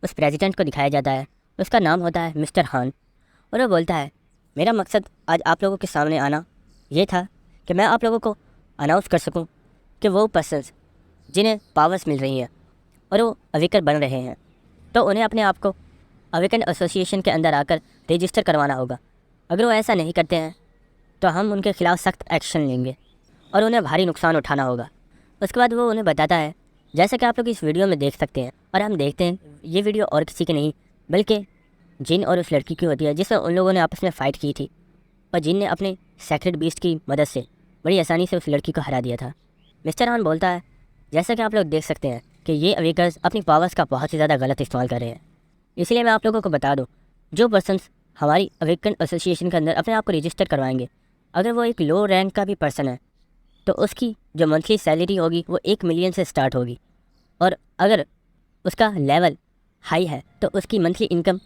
उस प्रेसिडेंट को दिखाया जाता है। उसका नाम होता है मिस्टर हान, और वो बोलता है मेरा मकसद आज आप लोगों के सामने आना ये था कि मैं आप लोगों को अनाउंस कर सकूं कि वो पर्सन्स जिन्हें पावर्स मिल रही हैं और वो अवेकर बन रहे हैं, तो उन्हें अपने आप को अवेकन एसोसिएशन के अंदर आकर रजिस्टर करवाना होगा। अगर वो ऐसा नहीं करते हैं तो हम उनके खिलाफ़ सख्त एक्शन लेंगे और उन्हें भारी नुकसान उठाना होगा। उसके बाद वो उन्हें बताता है, जैसा कि आप लोग इस वीडियो में देख सकते हैं, और हम देखते हैं ये वीडियो और किसी की नहीं बल्कि जिन और उस लड़की की होती है जिसमें उन लोगों ने आपस में फ़ाइट की थी और जिन ने अपने सेक्रेट बीस्ट की मदद से बड़ी आसानी से उस लड़की को हरा दिया था। मिस्टर हान बोलता है, जैसा कि आप लोग देख सकते हैं कि ये अवेकर्स अपनी पावर्स का बहुत ही ज़्यादा गलत इस्तेमाल कर रहे हैं, इसलिए मैं आप लोगों को बता दूं, जो पर्सन्स हमारी अवेकन एसोसिएशन के अंदर अपने आप को रजिस्टर करवाएंगे, अगर वो एक लो रैंक का भी पर्सन है तो उसकी जो मंथली सैलरी होगी वो 1 मिलियन से स्टार्ट होगी, और अगर उसका लेवल हाई है तो उसकी मंथली इनकम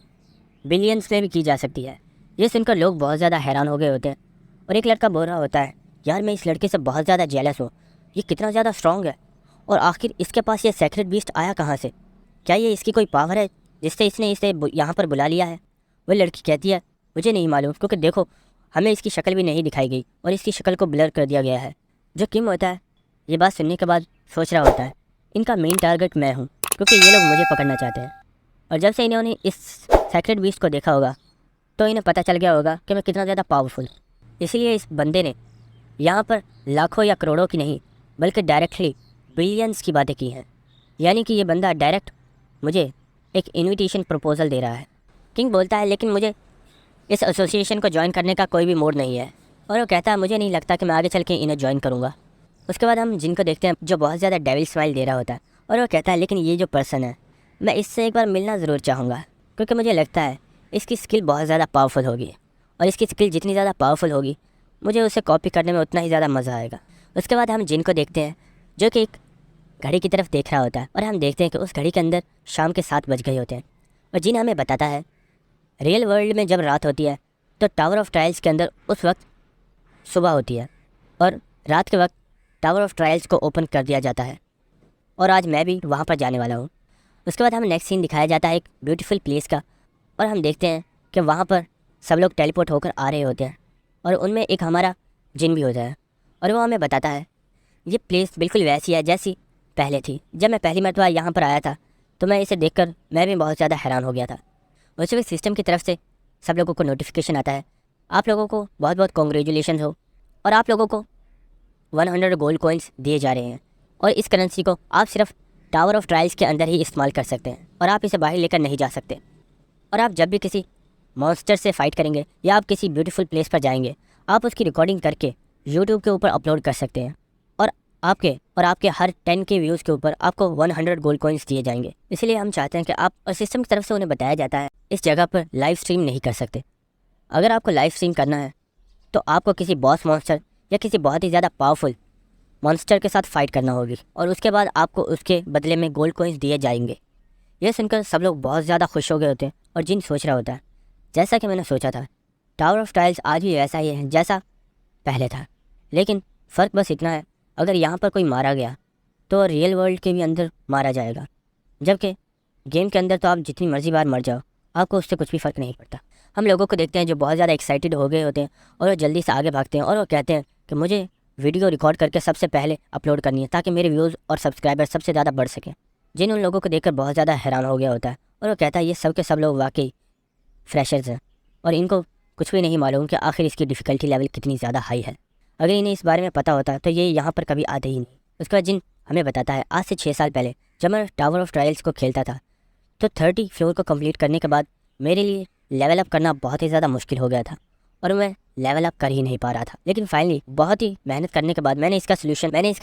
बिलियंस में भी की जा सकती है। ये सुनकर लोग बहुत ज़्यादा हैरान हो गए होते हैं, और एक लड़का बोल रहा होता है, यार मैं इस लड़के से बहुत ज़्यादा जेलस हूँ, ये कितना ज़्यादा स्ट्रॉन्ग है, और आखिर इसके पास ये सेक्रेट बीस्ट आया कहाँ से? क्या ये इसकी कोई पावर है जिससे इसने इसे यहाँ पर बुला लिया है? वो लड़की कहती है, मुझे नहीं मालूम, क्योंकि देखो हमें इसकी शक्ल भी नहीं दिखाई गई और इसकी शक्ल को ब्लर कर दिया गया है। जो किम होता है ये बात सुनने के बाद सोच रहा होता है, इनका मेन टारगेट मैं हूँ, क्योंकि ये लोग मुझे पकड़ना चाहते हैं, और जब से इन्होंने इस सेक्रेट बीस्ट को देखा होगा तो इन्हें पता चल गया होगा कि मैं कितना ज़्यादा पावरफुल। इसलिए इस बंदे ने यहाँ पर लाखों या करोड़ों की नहीं बल्कि डायरेक्टली बिलियंस की बातें की हैं। यानी कि ये बंदा डायरेक्ट मुझे एक इनविटेशन प्रपोज़ल दे रहा है। किंग बोलता है, लेकिन मुझे इस एसोसिएशन को ज्वाइन करने का कोई भी मूड नहीं है, और वो कहता है मुझे नहीं लगता कि मैं आगे चल के इन्हें ज्वाइन करूँगा। उसके बाद हम जिनको देखते हैं जो बहुत ज़्यादा डेविल स्माइल दे रहा होता है, और वो कहता है लेकिन ये जो पर्सन है मैं इससे एक बार मिलना ज़रूर चाहूँगा, क्योंकि मुझे लगता है इसकी स्किल बहुत ज़्यादा पावरफुल होगी, और इसकी स्किल जितनी ज़्यादा पावरफुल होगी मुझे उसे कॉपी करने में उतना ही ज़्यादा मज़ा आएगा। उसके बाद हम जिनको देखते हैं जो कि एक घड़ी की तरफ देख रहा होता है, और हम देखते हैं कि उस घड़ी के अंदर शाम के 7 बज गए होते हैं, और जिन हमें बताता है रियल वर्ल्ड में जब रात होती है तो टावर ऑफ ट्रायल्स के अंदर उस वक्त सुबह होती है, और रात के वक्त टावर ऑफ ट्रायल्स को ओपन कर दिया जाता है, और आज मैं भी वहाँ पर जाने वाला हूँ। उसके बाद हमें नेक्स्ट सीन दिखाया जाता है एक ब्यूटीफुल प्लेस का, और हम देखते हैं कि वहाँ पर सब लोग टेलीपोर्ट होकर आ रहे होते हैं, और उनमें एक हमारा जिन भी होता है, और वो हमें बताता है ये प्लेस बिल्कुल वैसी है जैसी पहले थी। जब मैं पहली मरतबा यहाँ पर आया था तो मैं इसे देखकर मैं भी बहुत ज़्यादा हैरान हो गया था। उस वक्त सिस्टम की तरफ से सब लोगों को नोटिफिकेशन आता है, आप लोगों को बहुत बहुत कॉन्ग्रेचुलेशन हो, और आप लोगों को 100 गोल्ड कॉइन्स दिए जा रहे हैं, और इस करेंसी को आप सिर्फ टावर ऑफ ट्रायल्स के अंदर ही इस्तेमाल कर सकते हैं, और आप इसे बाहर लेकर नहीं जा सकते। और आप जब भी किसी मॉन्स्टर से फाइट करेंगे या आप किसी ब्यूटीफुल प्लेस पर जाएंगे, आप उसकी रिकॉर्डिंग करके यूट्यूब के ऊपर अपलोड कर सकते हैं, और आपके हर 10 के व्यूज़ के ऊपर आपको 100 गोल्ड कॉइन्स दिए जाएंगे। इसलिए हम चाहते हैं कि आप, और सिस्टम की तरफ से उन्हें बताया जाता है इस जगह पर लाइव स्ट्रीम नहीं कर सकते। अगर आपको लाइव स्ट्रीम करना है तो आपको किसी बॉस मॉन्स्टर या किसी बहुत ही ज़्यादा पावरफुल मॉन्स्टर के साथ फाइट करना होगी, और उसके बाद आपको उसके बदले में गोल्ड कॉइन्स दिए जाएंगे। यह सुनकर सब लोग बहुत ज़्यादा खुश हो गए होते हैं, और जिन सोच रहा होता है जैसा कि मैंने सोचा था, टावर ऑफ ट्रायल्स आज भी वैसा ही है जैसा पहले था, लेकिन फ़र्क बस इतना है, अगर यहाँ पर कोई मारा गया तो रियल वर्ल्ड के भी अंदर मारा जाएगा, जबकि गेम के अंदर तो आप जितनी मर्ज़ी बार मर जाओ आपको उससे कुछ भी फ़र्क नहीं पड़ता। हम लोगों को देखते हैं जो बहुत ज़्यादा एक्साइटेड हो गए होते हैं, और वो जल्दी से आगे भागते हैं, और वो कहते हैं कि मुझे वीडियो रिकॉर्ड करके सबसे पहले अपलोड करनी है ताकि मेरे व्यूज़ और सब्सक्राइबर सबसे ज़्यादा बढ़ सकें। जिन उन लोगों को देखकर बहुत ज़्यादा हैरान हो गया होता है, और वो कहता है ये सब के सब लोग वाकई फ्रेशर्स हैं, और इनको कुछ भी नहीं मालूम कि आखिर इसकी डिफ़िकल्टी लेवल कितनी ज़्यादा हाई है। अगर इन्हें इस बारे में पता होता तो ये यहाँ पर कभी आते ही नहीं। उसके बाद जिन हमें बताता है आज से 6 साल पहले जब मैं टावर ऑफ ट्रायल्स को खेलता था तो 30 फ्लोर को कंप्लीट करने के बाद मेरे लिए लेवल अप करना बहुत ही ज़्यादा मुश्किल हो गया था, और मैं लेवल अप कर ही नहीं पा रहा था। लेकिन फाइनली बहुत ही मेहनत करने के बाद मैंने इसका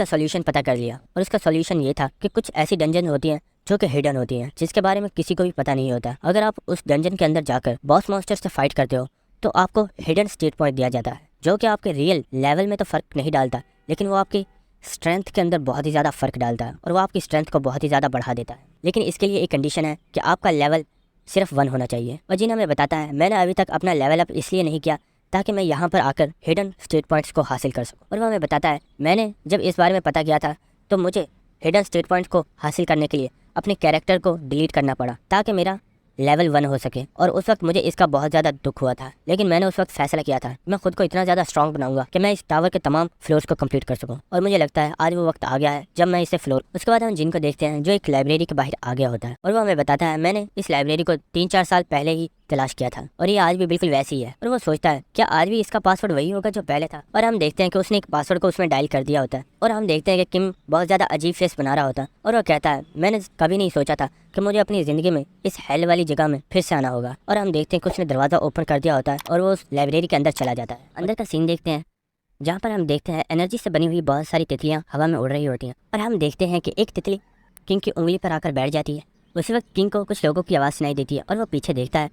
सोल्यूशन पता कर लिया, और इसका सोल्यूशन ये था कि कुछ ऐसी डंजन होती हैं जो कि हिडन होती हैं, जिसके बारे में किसी को भी पता नहीं होता। अगर आप उस डंजन के अंदर जाकर बॉस मॉन्स्टर से फाइट करते हो तो आपको हिडन स्टेट पॉइंट दिया जाता है, जो कि आपके रियल लेवल में तो फ़र्क नहीं डालता, लेकिन वो आपकी स्ट्रेंथ के अंदर बहुत ही ज़्यादा फ़र्क डालता है, और वो आपकी स्ट्रेंथ को बहुत ही ज़्यादा बढ़ा देता है। लेकिन इसके लिए एक कंडीशन है कि आपका लेवल सिर्फ 1 होना चाहिए। और जिन हमें बताता है मैंने अभी तक अपना लेवल अप इसलिए नहीं किया ताकि मैं यहाँ पर आकर हिडन स्टेट पॉइंट्स को हासिल कर सकूँ। और वो हमें बताता है मैंने जब इस बारे में पता किया था तो मुझे हिडन स्टेट पॉइंट्स को हासिल करने के लिए अपने कैरेक्टर को डिलीट करना पड़ा ताकि मेरा लेवल 1 हो सके। और उस वक्त मुझे इसका बहुत ज़्यादा दुख हुआ था, लेकिन मैंने उस वक्त फैसला किया था मैं खुद को इतना ज़्यादा स्ट्रॉन्ग बनाऊंगा कि मैं इस टावर के तमाम फ्लोर्स को कंप्लीट कर सकूं। और मुझे लगता है आज वो वक्त आ गया है जब मैं इसे फ्लोर। उसके बाद हम जिन को देखते हैं जो एक लाइब्रेरी के बाहर आ गया होता है और वो हमें बताता है मैंने इस लाइब्रेरी को 3-4 साल पहले ही तलाश किया था और ये आज भी बिल्कुल वैसी ही है। और वो सोचता है क्या आज भी इसका पासवर्ड वही होगा जो पहले था। और हम देखते हैं कि उसने एक पासवर्ड को उसमें डायल कर दिया होता है और हम देखते हैं कि किम बहुत ज़्यादा अजीब फेस बना रहा होता है और वो कहता है मैंने कभी नहीं सोचा था कि मुझे अपनी ज़िंदगी में इस हेल वाली जगह में फिर से आना होगा। और हम देखते हैं कि उसने दरवाज़ा ओपन कर दिया होता है और वो उस लाइब्रेरी के अंदर चला जाता है। अंदर का सीन देखते हैं जहाँ पर हम देखते हैं एनर्जी से बनी हुई बहुत सारी तितलियाँ हवा में उड़ रही होती हैं और हम देखते हैं कि एक तितली किंग की उंगली पर आकर बैठ जाती है। उसी वक्त किंग को कुछ लोगों की आवाज़ सुनाई देती है और वो पीछे देखता है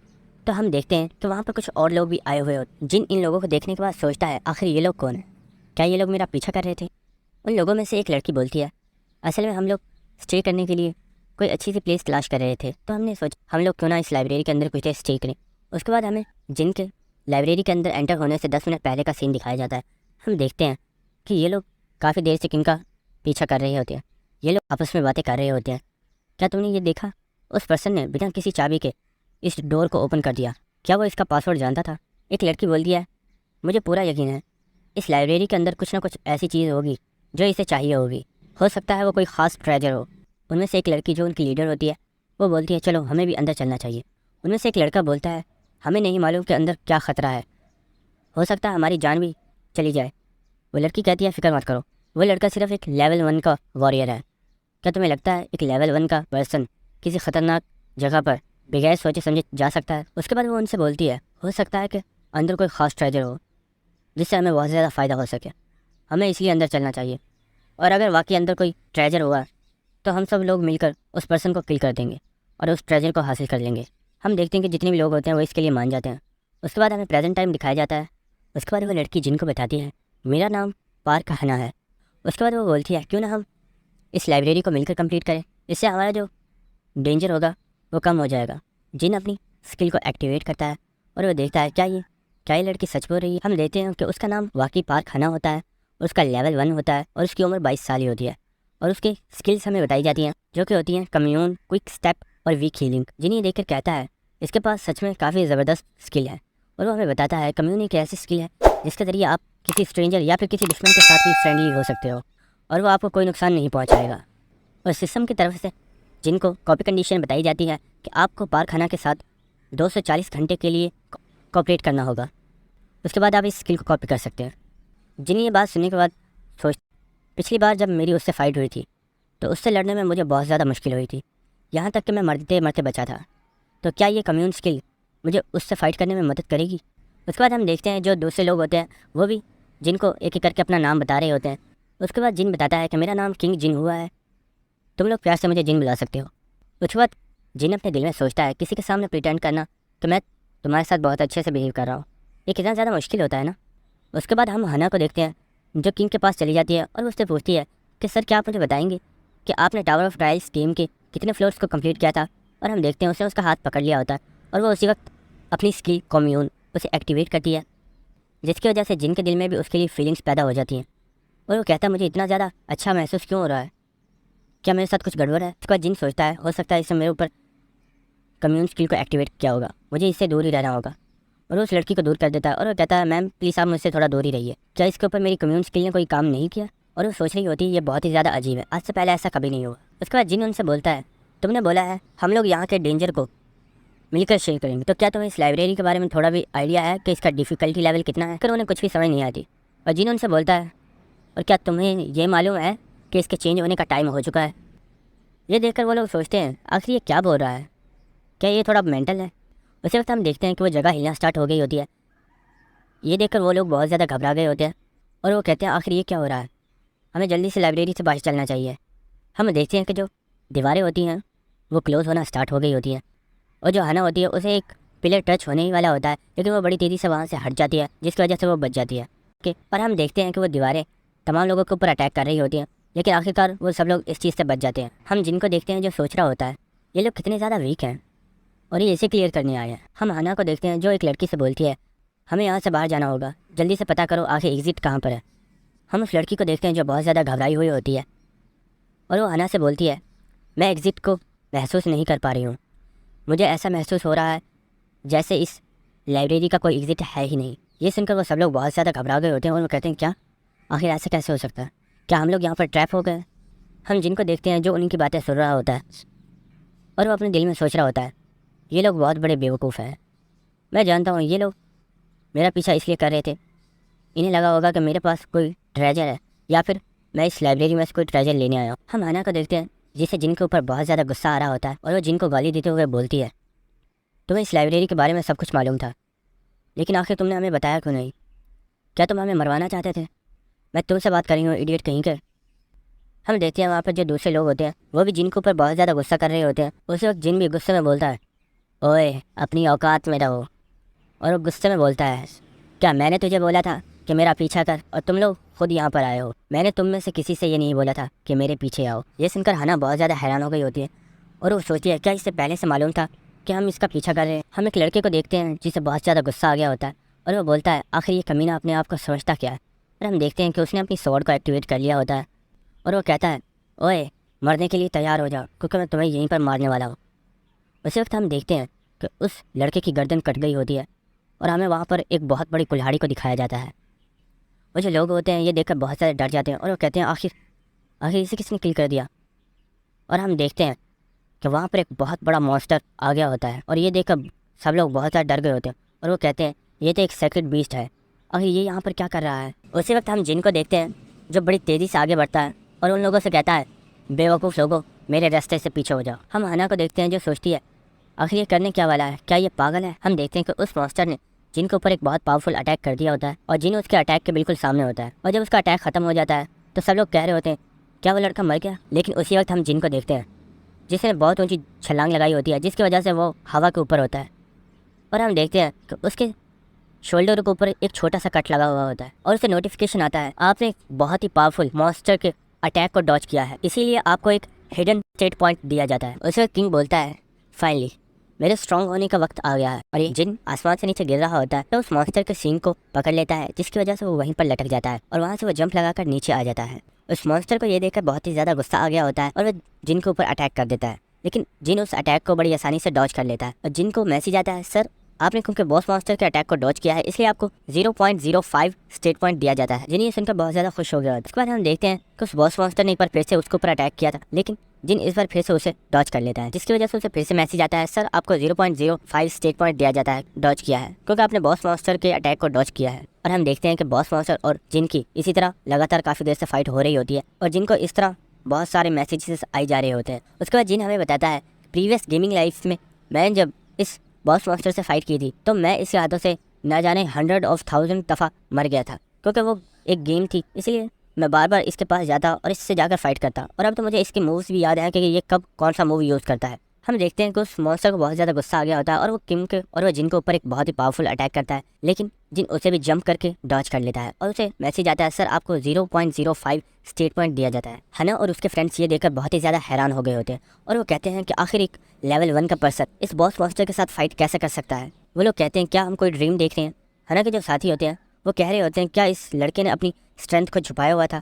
तो हम देखते हैं कि वहाँ पर कुछ और लोग भी आए हुए होते। जिन इन लोगों को देखने के बाद सोचता है आखिर ये लोग कौन है, क्या ये लोग मेरा पीछा कर रहे थे। उन लोगों में से एक लड़की बोलती है असल में हम लोग स्टे करने के लिए कोई अच्छी सी प्लेस तलाश कर रहे थे तो हमने सोचा हम लोग क्यों ना इस लाइब्रेरी के अंदर कुछ देर स्टे करें। उसके बाद हमें जिन के लाइब्रेरी के अंदर एंटर होने से 10 मिनट पहले का सीन दिखाया जाता है। हम देखते हैं कि ये लोग काफ़ी देर से किन का पीछा कर रहे होते हैं। ये लोग आपस में बातें कर रहे होते हैं। क्या तुमने ये देखा उस पर्सन ने बिना किसी चाबी के इस डोर को ओपन कर दिया, क्या वो इसका पासवर्ड जानता था। एक लड़की बोलती है मुझे पूरा यकीन है इस लाइब्रेरी के अंदर कुछ ना कुछ ऐसी चीज़ होगी जो इसे चाहिए होगी, हो सकता है वो कोई ख़ास ट्रेजर हो। उनमें से एक लड़की जो उनकी लीडर होती है वो बोलती है चलो हमें भी अंदर चलना चाहिए। उनमें से एक लड़का बोलता है हमें नहीं मालूम कि अंदर क्या ख़तरा है, हो सकता है हमारी जान भी चली जाए। वो लड़की कहती है फिक्र मत करो, वो लड़का सिर्फ एक लेवल 1 का वॉरियर है। क्या तुम्हें लगता है एक लेवल 1 का पर्सन किसी ख़तरनाक जगह पर बगैर सोचे समझे जा सकता है। उसके बाद वो उनसे बोलती है हो सकता है कि अंदर कोई ख़ास ट्रेजर हो जिससे हमें बहुत ज़्यादा फ़ायदा हो सके, हमें इसलिए अंदर चलना चाहिए। और अगर वाकई अंदर कोई ट्रेजर हुआ तो हम सब लोग मिलकर उस पर्सन को किल कर देंगे और उस ट्रेजर को हासिल कर लेंगे। हम देखते हैं कि जितने भी लोग होते हैं वो इसके लिए मान जाते हैं। उसके बाद हमें प्रेजेंट टाइम दिखाया जाता है। उसके बाद वो लड़की जिनको बताती है मेरा नाम पार्क हना है। उसके बाद वो बोलती है क्यों ना हम इस लाइब्रेरी को मिलकर कंप्लीट करें, इससे हमारा जो डेंजर होगा वो कम हो जाएगा। जिन अपनी स्किल को एक्टिवेट करता है और वो देखता है क्या ये लड़की सच बोल रही है। हम देखते हैं कि उसका नाम वाकई पार्क हना होता है, उसका लेवल 1 होता है और उसकी उम्र 22 साल ही होती है। और उसकी स्किल्स हमें बताई जाती हैं जो कि होती हैं कम्यून, क्विक स्टेप और वीक हीलिंग। जिन्हें देखकर कहता है इसके पास सच में काफ़ी ज़बरदस्त स्किल है। और वो हमें बताता है कम्यून एक ऐसी स्किल है जिसके ज़रिए आप किसी स्ट्रेंजर या फिर किसी दुश्मन के साथ भी फ्रेंडली हो सकते हो और वो आपको कोई नुकसान नहीं पहुँचाएगा। और सिस्टम की तरफ से जिनको कॉपी कंडीशन बताई जाती है कि आपको पार्क खाना के साथ 240 घंटे के लिए कॉपरेट करना होगा, उसके बाद आप इस स्किल को कॉपी कर सकते हैं। जिन्हें ये बात सुनने के बाद सोच पिछली बार जब मेरी उससे फ़ाइट हुई थी तो उससे लड़ने में मुझे बहुत ज़्यादा मुश्किल हुई थी, यहाँ तक कि मैं मरते मरते बचा था। तो क्या ये कम्यून स्किल मुझे उससे फ़ाइट करने में मदद करेगी। उसके बाद हम देखते हैं जो दूसरे लोग होते हैं वो भी जिनको एक एक करके अपना नाम बता रहे होते हैं। उसके बाद जिन बताता है कि मेरा नाम किंग जिन हुआ है, तुम लोग प्यार से मुझे जिन बुला सकते हो। उसके बाद जिन अपने दिल में सोचता है किसी के सामने प्रिटेंड करना तो मैं तुम्हारे साथ बहुत अच्छे से बिहेव कर रहा हूँ, ये कितना ज़्यादा मुश्किल होता है ना। उसके बाद हम हना को देखते हैं जो किंग के पास चली जाती है और उससे पूछती है कि सर क्या आप मुझे बताएंगे कि आपने टावर ऑफ ट्रायल्स गेम के कितने फ्लोर्स को कंप्लीट किया था। और हम देखते हैं उसने उसका हाथ पकड़ लिया होता है और वो उसी वक्त अपनी स्किल कम्यून उसे एक्टिवेट करती है, जिसकी वजह से जिनके दिल में भी उसके लिए फीलिंग्स पैदा हो जाती हैं। और वो कहता है मुझे इतना ज़्यादा अच्छा महसूस क्यों हो रहा है, क्या मेरे साथ कुछ गड़बड़ है। उसके बाद जिन सोचता है हो सकता है इसने मेरे ऊपर कम्यून स्किल को एक्टिवेट किया होगा, मुझे इससे दूर ही रहना होगा। और वो उस लड़की को दूर कर देता है और वो कहता है मैम प्लीज़ आप मुझसे थोड़ा दूर ही रहिए, क्या इसके ऊपर मेरी कम्यून स्किल ने कोई काम नहीं किया। और वो सोच रही होती है ये बहुत ही ज़्यादा अजीब है, आज से पहले ऐसा कभी नहीं हुआ। उसके बाद जिन उनसे बोलता है तुमने बोला है हम लोग यहाँ के डेंजर को मिलकर शेयर करेंगे, तो क्या तुम्हें इस लाइब्रेरी के बारे में थोड़ा भी आइडिया है कि इसका डिफ़िकल्टी लेवल कितना है। फिर उन्हें कुछ भी समझ नहीं आती। और जिन उनसे बोलता है और क्या तुम्हें ये मालूम है कि इसके चेंज होने का टाइम हो चुका है। ये देखकर वो लोग सोचते हैं आखिर ये क्या बोल रहा है, क्या ये थोड़ा मेंटल है। उसी वक्त हम देखते हैं कि वो जगह हिलना स्टार्ट हो गई होती है। ये देखकर वो लोग बहुत ज़्यादा घबरा गए होते हैं और वो कहते हैं आखिर ये क्या हो रहा है, हमें जल्दी से लाइब्रेरी से बाहर चलना चाहिए। हम देखते हैं कि जो दीवारें होती हैं वो क्लोज़ होना स्टार्ट हो गई होती हैं और जो हना होती है उसे एक पिलर टच होने ही वाला होता है, लेकिन वो बड़ी तेज़ी से वहाँ से हट जाती है जिसकी वजह से वो बच जाती है। ओके, और हम देखते हैं कि वो दीवारें तमाम लोगों के ऊपर अटैक कर रही होती हैं, लेकिन आखिरकार वो सब लोग इस चीज़ से बच जाते हैं। हम जिनको देखते हैं जो सोच रहा होता है ये लोग कितने ज़्यादा वीक हैं और ये इसे क्लियर करने आए हैं। हम हना को देखते हैं जो एक लड़की से बोलती है हमें यहाँ से बाहर जाना होगा, जल्दी से पता करो आखिर एग्ज़िट कहाँ पर है। हम उस लड़की को देखते हैं जो बहुत ज़्यादा घबराई हुई होती है और वो हना से बोलती है मैं एग्ज़िट को महसूस नहीं कर पा रही हूँ। मुझे ऐसा महसूस हो रहा है जैसे इस लाइब्रेरी का कोई एग्ज़िट है ही नहीं। ये सुनकर वो सब लोग बहुत ज़्यादा घबरा गए होते हैं और वो कहते हैं, क्या आखिर ऐसा कैसे हो सकता है? क्या हम लोग यहाँ पर ट्रैप हो गए? हम जिनको देखते हैं जो उनकी बातें सुन रहा होता है और वो अपने दिल में सोच रहा होता है, ये लोग बहुत बड़े बेवकूफ़ हैं। मैं जानता हूँ ये लोग मेरा पीछा इसलिए कर रहे थे, इन्हें लगा होगा कि मेरे पास कोई ट्रेजर है या फिर मैं इस लाइब्रेरी में से कोई ट्रेजर लेने आया हूँ। हम हना को देखते हैं जिसे जिनके ऊपर बहुत ज़्यादा गुस्सा आ रहा होता है और वो जिनको गाली देते हुए बोलती है, तुम्हें इस लाइब्रेरी के बारे में सब कुछ मालूम था, लेकिन आखिर तुमने हमें बताया क्यों नहीं? क्या तुम हमें मरवाना चाहते थे? मैं तुमसे बात कर रही हूँ, इडियट कहीं के। हम देखते हैं वहाँ पर जो दूसरे लोग होते हैं वो भी जिन के ऊपर बहुत ज़्यादा गुस्सा कर रहे होते हैं। उसी वक्त जिन भी गुस्से में बोलता है, ओए अपनी औकात में रहो। और वो गुस्से में बोलता है, क्या मैंने तुझे बोला था कि मेरा पीछा कर और तुम लोग खुद यहाँ पर आए हो? मैंने तुम में से किसी से ये नहीं बोला था कि मेरे पीछे आओ। ये सुनकर हना बहुत ज़्यादा हैरान हो गई होती है और वो सोचती है, क्या इससे पहले से मालूम था कि हम इसका पीछा कर रहे हैं? हम एक लड़के को देखते हैं जिसे बहुत ज़्यादा गुस्सा आ गया होता है और वो बोलता है, आखिर ये कमीना अपने आप को समझता क्या है? और हम देखते हैं कि उसने अपनी स्वॉर्ड को एक्टिवेट कर लिया होता है और वो कहता है, ओए मरने के लिए तैयार हो जाओ क्योंकि मैं तुम्हें यहीं पर मारने वाला हूँ। उसी वक्त हम देखते हैं कि उस लड़के की गर्दन कट गई होती है और हमें वहाँ पर एक बहुत बड़ी कुल्हाड़ी को दिखाया जाता है। वो जो लोग होते हैं ये देखकर बहुत सारे डर जाते हैं और वो कहते हैं, आखिर आखिर इसे किसने किल कर दिया? और हम देखते हैं कि वहाँ पर एक बहुत बड़ा मॉन्स्टर आ गया होता है और ये देखकर सब लोग बहुत ज़्यादा डर गए होते हैं और वो कहते हैं, ये तो एक सेक्रेट बीस्ट है, आखिर ये यहाँ पर क्या कर रहा है? उसी वक्त हम जिन को देखते हैं जो बड़ी तेज़ी से आगे बढ़ता है और उन लोगों से कहता है, बेवकूफ़ लोगों, मेरे रास्ते से पीछे हो जाओ। हम हना को देखते हैं जो सोचती है, आखिर ये करने क्या वाला है? क्या ये पागल है? हम देखते हैं कि उस मॉन्स्टर ने जिन के ऊपर एक बहुत पावरफुल अटैक कर दिया होता है और जिन उसके अटैक के बिल्कुल सामने होता है और जब उसका अटैक ख़त्म हो जाता है तो सब लोग कह रहे होते हैं, क्या वो लड़का मर गया? लेकिन उसी वक्त हम जिन को देखते हैं जिसने बहुत ऊंची छलांग लगाई होती है जिसकी वजह से वो हवा के ऊपर होता है और हम देखते हैं कि उसके शोल्डर के ऊपर एक छोटा सा कट लगा हुआ होता है और उसे नोटिफिकेशन आता है, आपने एक बहुत ही पावरफुल मॉन्स्टर के अटैक को डॉज किया है, इसीलिए आपको एक हिडन स्टेट पॉइंट दिया जाता है। उसे किंग बोलता है, फाइनली मेरे स्ट्रॉन्ग होने का वक्त आ गया है। और ये जिन आसमान से नीचे गिर रहा होता है तो उस मॉन्स्टर के सींग को पकड़ लेता है जिसकी वजह से वो वहीं पर लटक जाता है और वहाँ से वो जंप लगाकर नीचे आ जाता है। उस मॉन्स्टर को ये देखकर बहुत ही ज़्यादा गुस्सा आ गया होता है और वो जिन के ऊपर अटैक कर देता है, लेकिन जिन उस अटैक को बड़ी आसानी से डॉज कर लेता है और जिन को मैसेज आता है, सर आपने क्योंकि बॉस मॉन्स्टर के अटैक को डॉज किया है इसलिए आपको 0.05 स्टेट पॉइंट दिया जाता है। जिन ये सुनकर बहुत ज़्यादा खुश हो गया। उसके बाद हम देखते हैं कि उस बॉस मॉन्स्टर ने एक बार फिर से उसके ऊपर अटैक किया था, लेकिन जिन इस बार फिर से उसे डॉज कर लेता है जिसकी वजह से उसे फिर से मैसेज आता है, सर आपको 0.05 स्टेट पॉइंट दिया जाता है, डॉज किया है क्योंकि आपने बॉस मॉन्स्टर के अटैक को डॉज किया है। और हम देखते हैं कि बॉस मॉन्स्टर और जिन की इसी तरह लगातार काफ़ी देर से फाइट हो रही होती है और जिनको इस तरह बहुत सारे मैसेजेस आई जा रहे होते हैं। उसके बाद जिन हमें बताता है, प्रीवियस गेमिंग लाइफ में मैं जब इस बॉस मॉन्स्टर से फाइट की थी तो मैं इसके हाथों से न जाने 100,000 दफ़ा मर गया था क्योंकि वो एक गेम थी, इसलिए मैं बार बार इसके पास जाता और इससे जाकर फाइट करता। और अब तो मुझे इसके मूव्स भी याद है कि ये कब कौन सा मूव यूज़ करता है। हम देखते हैं कि उस मॉन्स्टर को बहुत ज़्यादा गुस्सा आ गया होता है और वो किम के और वो जिन के ऊपर एक बहुत ही पावरफुल अटैक करता है, लेकिन जिन उसे भी जंप करके डॉज कर लेता है और उसे मैसेज आता है, सर आपको 0.05 स्टेट पॉइंट दिया जाता है। हना और उसके फ्रेंड्स ये देखकर बहुत ही ज़्यादा हैरान हो गए होते हैं और वो कहते हैं कि आखिर एक लेवल 1 का पर्सन इस बॉस मॉन्स्टर के साथ फाइट कैसे कर सकता है? वो लोग कहते हैं, क्या हम कोई ड्रीम देख रहे हैं? हना के जो साथी होते हैं वो कह रहे होते हैं, क्या इस लड़के ने अपनी स्ट्रेंथ को छुपाया हुआ था?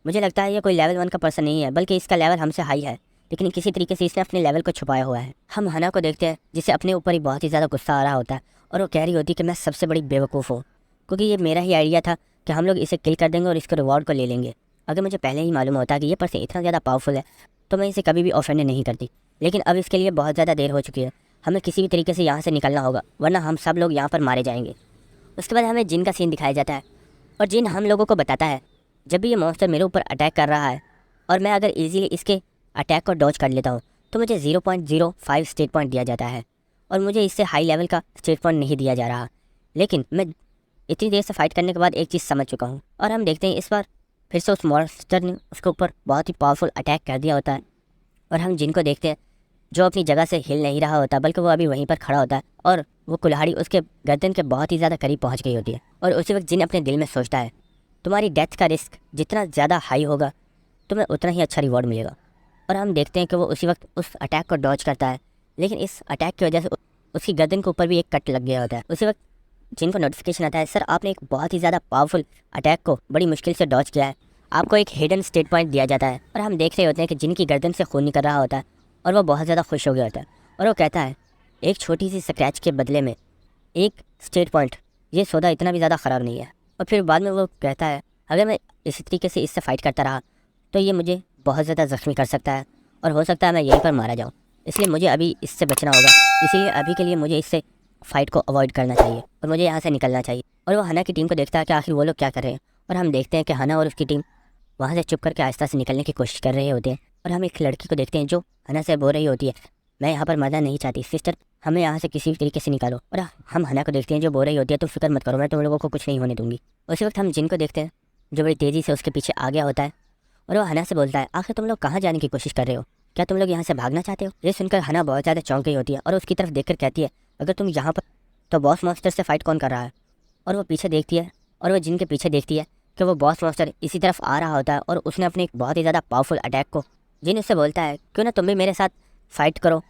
मुझे लगता है ये कोई लेवल 1 का पर्सन नहीं है बल्कि इसका लेवल हमसे हाई है, लेकिन किसी तरीके से इसने अपने लेवल को छुपाया हुआ है। हम हना को देखते हैं जिसे अपने ऊपर ही बहुत ही ज़्यादा गुस्सा आ रहा होता है और वो कह रही होती है कि मैं सबसे बड़ी बेवकूफ़ हूँ क्योंकि ये मेरा ही आइडिया था कि हम लोग इसे किल कर देंगे और इसके रिवॉर्ड को ले लेंगे। अगर मुझे पहले ही मालूम होता कि ये पर्सन इतना ज़्यादा पावरफुल है तो मैं इसे कभी भी ऑफेंड नहीं करती, लेकिन अब इसके लिए बहुत ज़्यादा देर हो चुकी है। हमें किसी भी तरीके से यहाँ से निकलना होगा वरना हम सब लोग यहाँ पर मारे जाएंगे। उसके बाद हमें जिन का सीन दिखाया जाता है और जिन हम लोगों को बताता है, जब भी ये मॉन्स्टर मेरे ऊपर अटैक कर रहा है और मैं अगर इजीली इसके अटैक को डॉज कर लेता हूँ तो मुझे 0.05 स्टेट पॉइंट दिया जाता है और मुझे इससे हाई लेवल का स्टेट पॉइंट नहीं दिया जा रहा। लेकिन मैं इतनी देर से फाइट करने के बाद एक चीज़ समझ चुका हूँ और हम देखते हैं इस बार फिर से उस मॉन्स्टर ने उसके ऊपर बहुत ही पावरफुल अटैक कर दिया होता है और हम जिनको देखते हैं जो अपनी जगह से हिल नहीं रहा होता बल्कि वो अभी वहीं पर खड़ा होता है और वो कुल्हाड़ी उसके गर्दन के बहुत ही ज़्यादा करीब पहुँच गई होती है। और उसी वक्त जिन अपने दिल में सोचता है, तुम्हारी डेथ का रिस्क जितना ज़्यादा हाई होगा तुम्हें उतना ही अच्छा रिवॉर्ड मिलेगा। और हम देखते हैं कि वो उसी वक्त उस अटैक को डॉज करता है, लेकिन इस अटैक की वजह से उसकी गर्दन के ऊपर भी एक कट लग गया होता है। उसी वक्त जिनको नोटिफिकेशन आता है, सर आपने एक बहुत ही ज़्यादा पावरफुल अटैक को बड़ी मुश्किल से डॉज किया है, आपको एक हिडन स्टेट पॉइंट दिया जाता है। और हम देख रहे होते हैं कि जिनकी गर्दन से खून निकल रहा होता है और वो बहुत ज़्यादा खुश हो गया होता है और वो कहता है एक छोटी सी स्क्रैच के बदले में एक स्टेट पॉइंट, ये सौदा इतना भी ज़्यादा ख़राब नहीं है। और फिर बाद में वो कहता है अगर मैं इसी तरीके से इससे फ़ाइट करता रहा तो ये मुझे बहुत ज़्यादा ज़ख्मी कर सकता है और हो सकता है मैं यहीं पर मारा जाऊँ, इसलिए मुझे अभी इससे बचना होगा। इसीलिए अभी के लिए मुझे इससे फ़ाइट को अवॉइड करना चाहिए और मुझे यहाँ से निकलना चाहिए। और वो हना की टीम को देखता है कि आखिर वो लोग क्या कर रहे हैं और हम देखते हैं कि हना और उसकी टीम वहाँ से चुप करके आहिस्ता से निकलने की कोशिश कर रहे होते हैं। और हम एक लड़की को देखते हैं जो हना से बोल रही होती है मैं यहाँ पर मरना नहीं चाहती सिस्टर, हमें यहाँ से किसी भी तरीके से निकालो। और हम हना को देखते हैं जो बोल रही होती है तो फिक्र मत करो, मैं तुम लोगों को कुछ नहीं होने दूंगी। उसी वक्त हम जिन को देखते हैं जो बड़ी तेज़ी से उसके पीछे आ गया होता है और वो हना से बोलता है आखिर तुम लोग कहाँ जाने की कोशिश कर रहे हो, क्या तुम लोग यहाँ से भागना चाहते हो। ये सुनकर हना बहुत ज़्यादा चौंक गई होती है और उसकी तरफ देखकर कहती है अगर तुम यहाँ पर तो बॉस मॉन्स्टर से फाइट कौन कर रहा है। और वो पीछे देखती है और वो जिन के पीछे देखती है कि वो बॉस मॉन्स्टर इसी तरफ आ रहा होता है और उसने अपने एक बहुत ही ज़्यादा पावरफुल अटैक को जिन उससे बोलता है क्यों ना तुम भी मेरे साथ फाइट करो,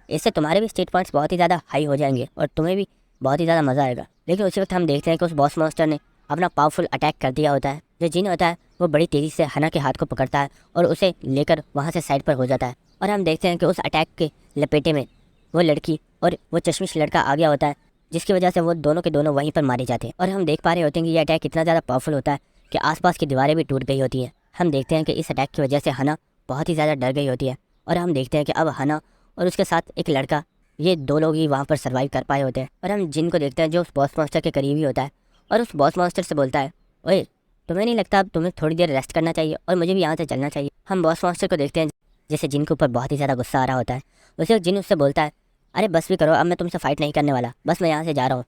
इससे तुम्हारे भी स्टेट पॉइंट्स बहुत ही ज़्यादा हाई हो जाएंगे और तुम्हें भी बहुत ही ज़्यादा मज़ा आएगा। लेकिन उसी वक्त हम देखते हैं कि उस बॉस मॉन्स्टर ने अपना पावरफुल अटैक कर दिया होता है। जो जिन होता है वो बड़ी तेज़ी से हना के हाथ को पकड़ता है और उसे लेकर वहाँ से साइड पर हो जाता है। और हम देखते हैं कि उस अटैक के लपेटे में वो लड़की और वो चश्मिश लड़का आ गया होता है जिसकी वजह से वो दोनों के दोनों वहीं पर मारे जाते हैं। और हम देख पा रहे होते हैं कि ये अटैक इतना ज़्यादा पावरफुल होता है कि आसपास की दीवारें भी टूट गई होती हैं। हम देखते हैं कि इस अटैक की वजह से हना बहुत ही ज़्यादा डर गई होती है और हम देखते हैं कि अब हना और उसके साथ एक लड़का, ये दो लोग ही वहाँ पर सर्वाइव कर पाए होते हैं। और हम जिन को देखते हैं जो उस बॉस मॉन्स्टर के करीब ही होता है और उस बॉस मॉन्स्टर से बोलता है ओए तुम्हें नहीं लगता अब तुम्हें थोड़ी देर रेस्ट करना चाहिए और मुझे भी यहाँ से चलना चाहिए। हम बॉस मॉन्स्टर को देखते हैं जैसे जिन के ऊपर बहुत ही ज़्यादा गुस्सा आ रहा होता है। उसे जिन उससे बोलता है अरे बस भी करो, अब मैं तुमसे फाइट नहीं करने वाला, बस मैं यहाँ से जा रहा हूँ।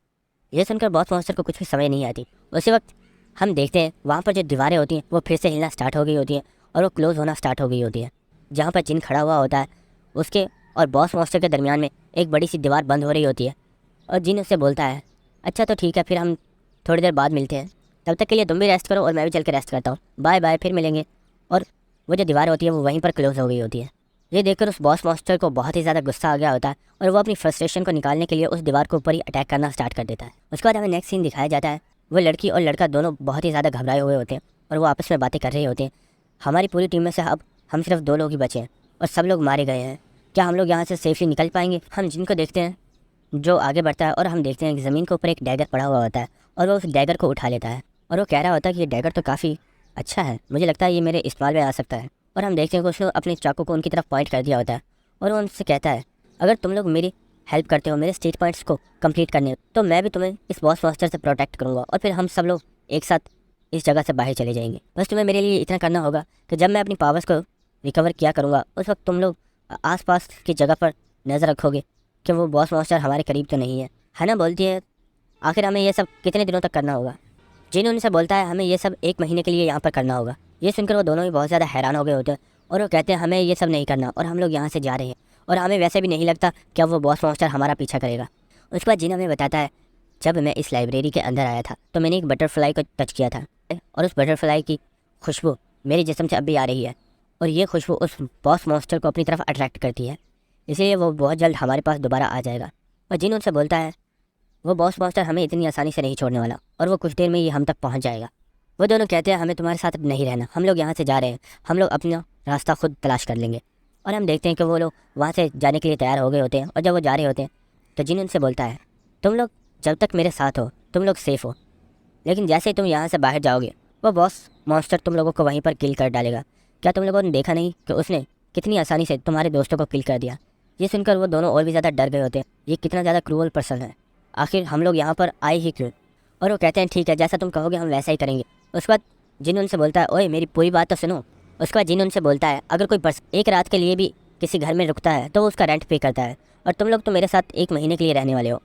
ये सुनकर बॉस मॉन्स्टर को कुछ भी समझ नहीं आती। उसी वक्त हम देखते हैं वहाँ पर जो दीवारें होती हैं वो फिर से हिलना स्टार्ट हो गई होती हैं और वो क्लोज़ होना स्टार्ट हो गई होती है। जहाँ पर जिन खड़ा हुआ होता है उसके और बॉस मॉन्स्टर के दरमियान में एक बड़ी सी दीवार बंद हो रही होती है। और जिन उससे बोलता है अच्छा तो ठीक है, फिर हम थोड़ी देर बाद मिलते हैं, तब तक के लिए तुम भी रेस्ट करो और मैं भी चल के रेस्ट करता हूँ, बाय बाय, फिर मिलेंगे। और वो जो दीवार होती है वो वहीं पर क्लोज़ हो गई होती है। ये देखकर उस बॉस मॉन्स्टर को बहुत ही ज़्यादा गुस्सा आ गया होता है और वो अपनी फ्रस्ट्रेशन को निकालने के लिए उस दीवार के ऊपर ही अटैक करना स्टार्ट कर देता है। उसके बाद हमें नेक्स्ट सीन दिखाया जाता है, वो लड़की और लड़का दोनों बहुत ही ज़्यादा घबराए हुए होते हैं और वो आपस में बातें कर रहे होते हैं। हमारी पूरी टीम में से अब हम सिर्फ 2 लोग ही बचे हैं और सब लोग मारे गए हैं, क्या हम लोग यहाँ से सेफली निकल पाएंगे। हम जिनको देखते हैं जो आगे बढ़ता है और हम देखते हैं कि ज़मीन के ऊपर एक डैगर पड़ा हुआ होता है और वो उस डैगर को उठा लेता है और वो कह रहा होता है कि ये डैगर तो काफ़ी अच्छा है, मुझे लगता है ये मेरे इस्तेमाल में आ सकता है। और हम देखते हैं कि उसने अपने चाकू को उनकी तरफ पॉइंट कर दिया होता है और वो उनसे कहता है अगर तुम लोग मेरी हेल्प करते हो मेरे स्टेट पॉइंट्स को कंप्लीट करने तो मैं भी तुम्हें इस बॉस मास्टर से प्रोटेक्ट करूँगा और फिर हम सब लोग एक साथ इस जगह से बाहर चले जाएंगे। बस तुम्हें मेरे लिए इतना करना होगा कि जब मैं अपनी पावर्स को रिकवर किया करूँगा उस वक्त तुम लोग आसपास की जगह पर नज़र रखोगे कि वो बॉस मास्टर हमारे करीब तो नहीं है। हना बोलती है आखिर हमें ये सब कितने दिनों तक करना होगा। जिन उनसे बोलता है हमें ये सब 1 महीने के लिए यहाँ पर करना होगा। ये सुनकर वो दोनों ही बहुत ज़्यादा हैरान हो गए होते हैं और वो कहते हैं हमें ये सब नहीं करना और हम लोग यहाँ से जा रहे हैं और हमें वैसे भी नहीं लगता कि अब वो बॉस मास्टर हमारा पीछा करेगा। उसके बाद जिन हमें बताता है जब मैं इस लाइब्रेरी के अंदर आया था तो मैंने एक बटरफ्लाई को टच किया था और उस बटरफ्लाई की खुशबू मेरे जिस्म से अब भी आ रही है और ये खुशबू उस बॉस मास्टर को अपनी तरफ अट्रैक्ट करती है, इसलिए वो बहुत जल्द हमारे पास दोबारा आ जाएगा। और जिन उनसे बोलता है वो बॉस मास्टर हमें इतनी आसानी से नहीं छोड़ने वाला और वो कुछ देर में ही हम तक पहुंच जाएगा। वो दोनों कहते हैं हमें तुम्हारे साथ अब नहीं रहना, हम लोग यहाँ से जा रहे हैं, हम लोग अपना रास्ता खुद तलाश कर लेंगे। और हम देखते हैं कि वो लोग वहाँ से जाने के लिए तैयार हो गए होते हैं और जब वो जा रहे होते हैं तो जिन उनसे बोलता है तुम लोग जब तक मेरे साथ हो तुम लोग सेफ़ हो, लेकिन जैसे ही तुम यहाँ से बाहर जाओगे वो बॉस मॉन्स्टर तुम लोगों को वहीं पर किल कर डालेगा। क्या तुम लोगों ने देखा नहीं कि उसने कितनी आसानी से तुम्हारे दोस्तों को किल कर दिया। ये सुनकर वो दोनों और भी ज़्यादा डर गए होते हैं, ये कितना ज़्यादा क्रूअल पर्सन है, आखिर हम लोग यहाँ पर आए ही क्यों। और वो कहते हैं ठीक है जैसा तुम कहोगे हम वैसा ही करेंगे। उसके बाद जिन उनसे बोलता है ओए मेरी पूरी बात तो सुनो। उसके बाद जिन उनसे बोलता है अगर कोई पर्सन एक रात के लिए भी किसी घर में रुकता है तो वो उसका रेंट पे करता है और तुम लोग तो मेरे साथ 1 महीने के लिए रहने वाले हो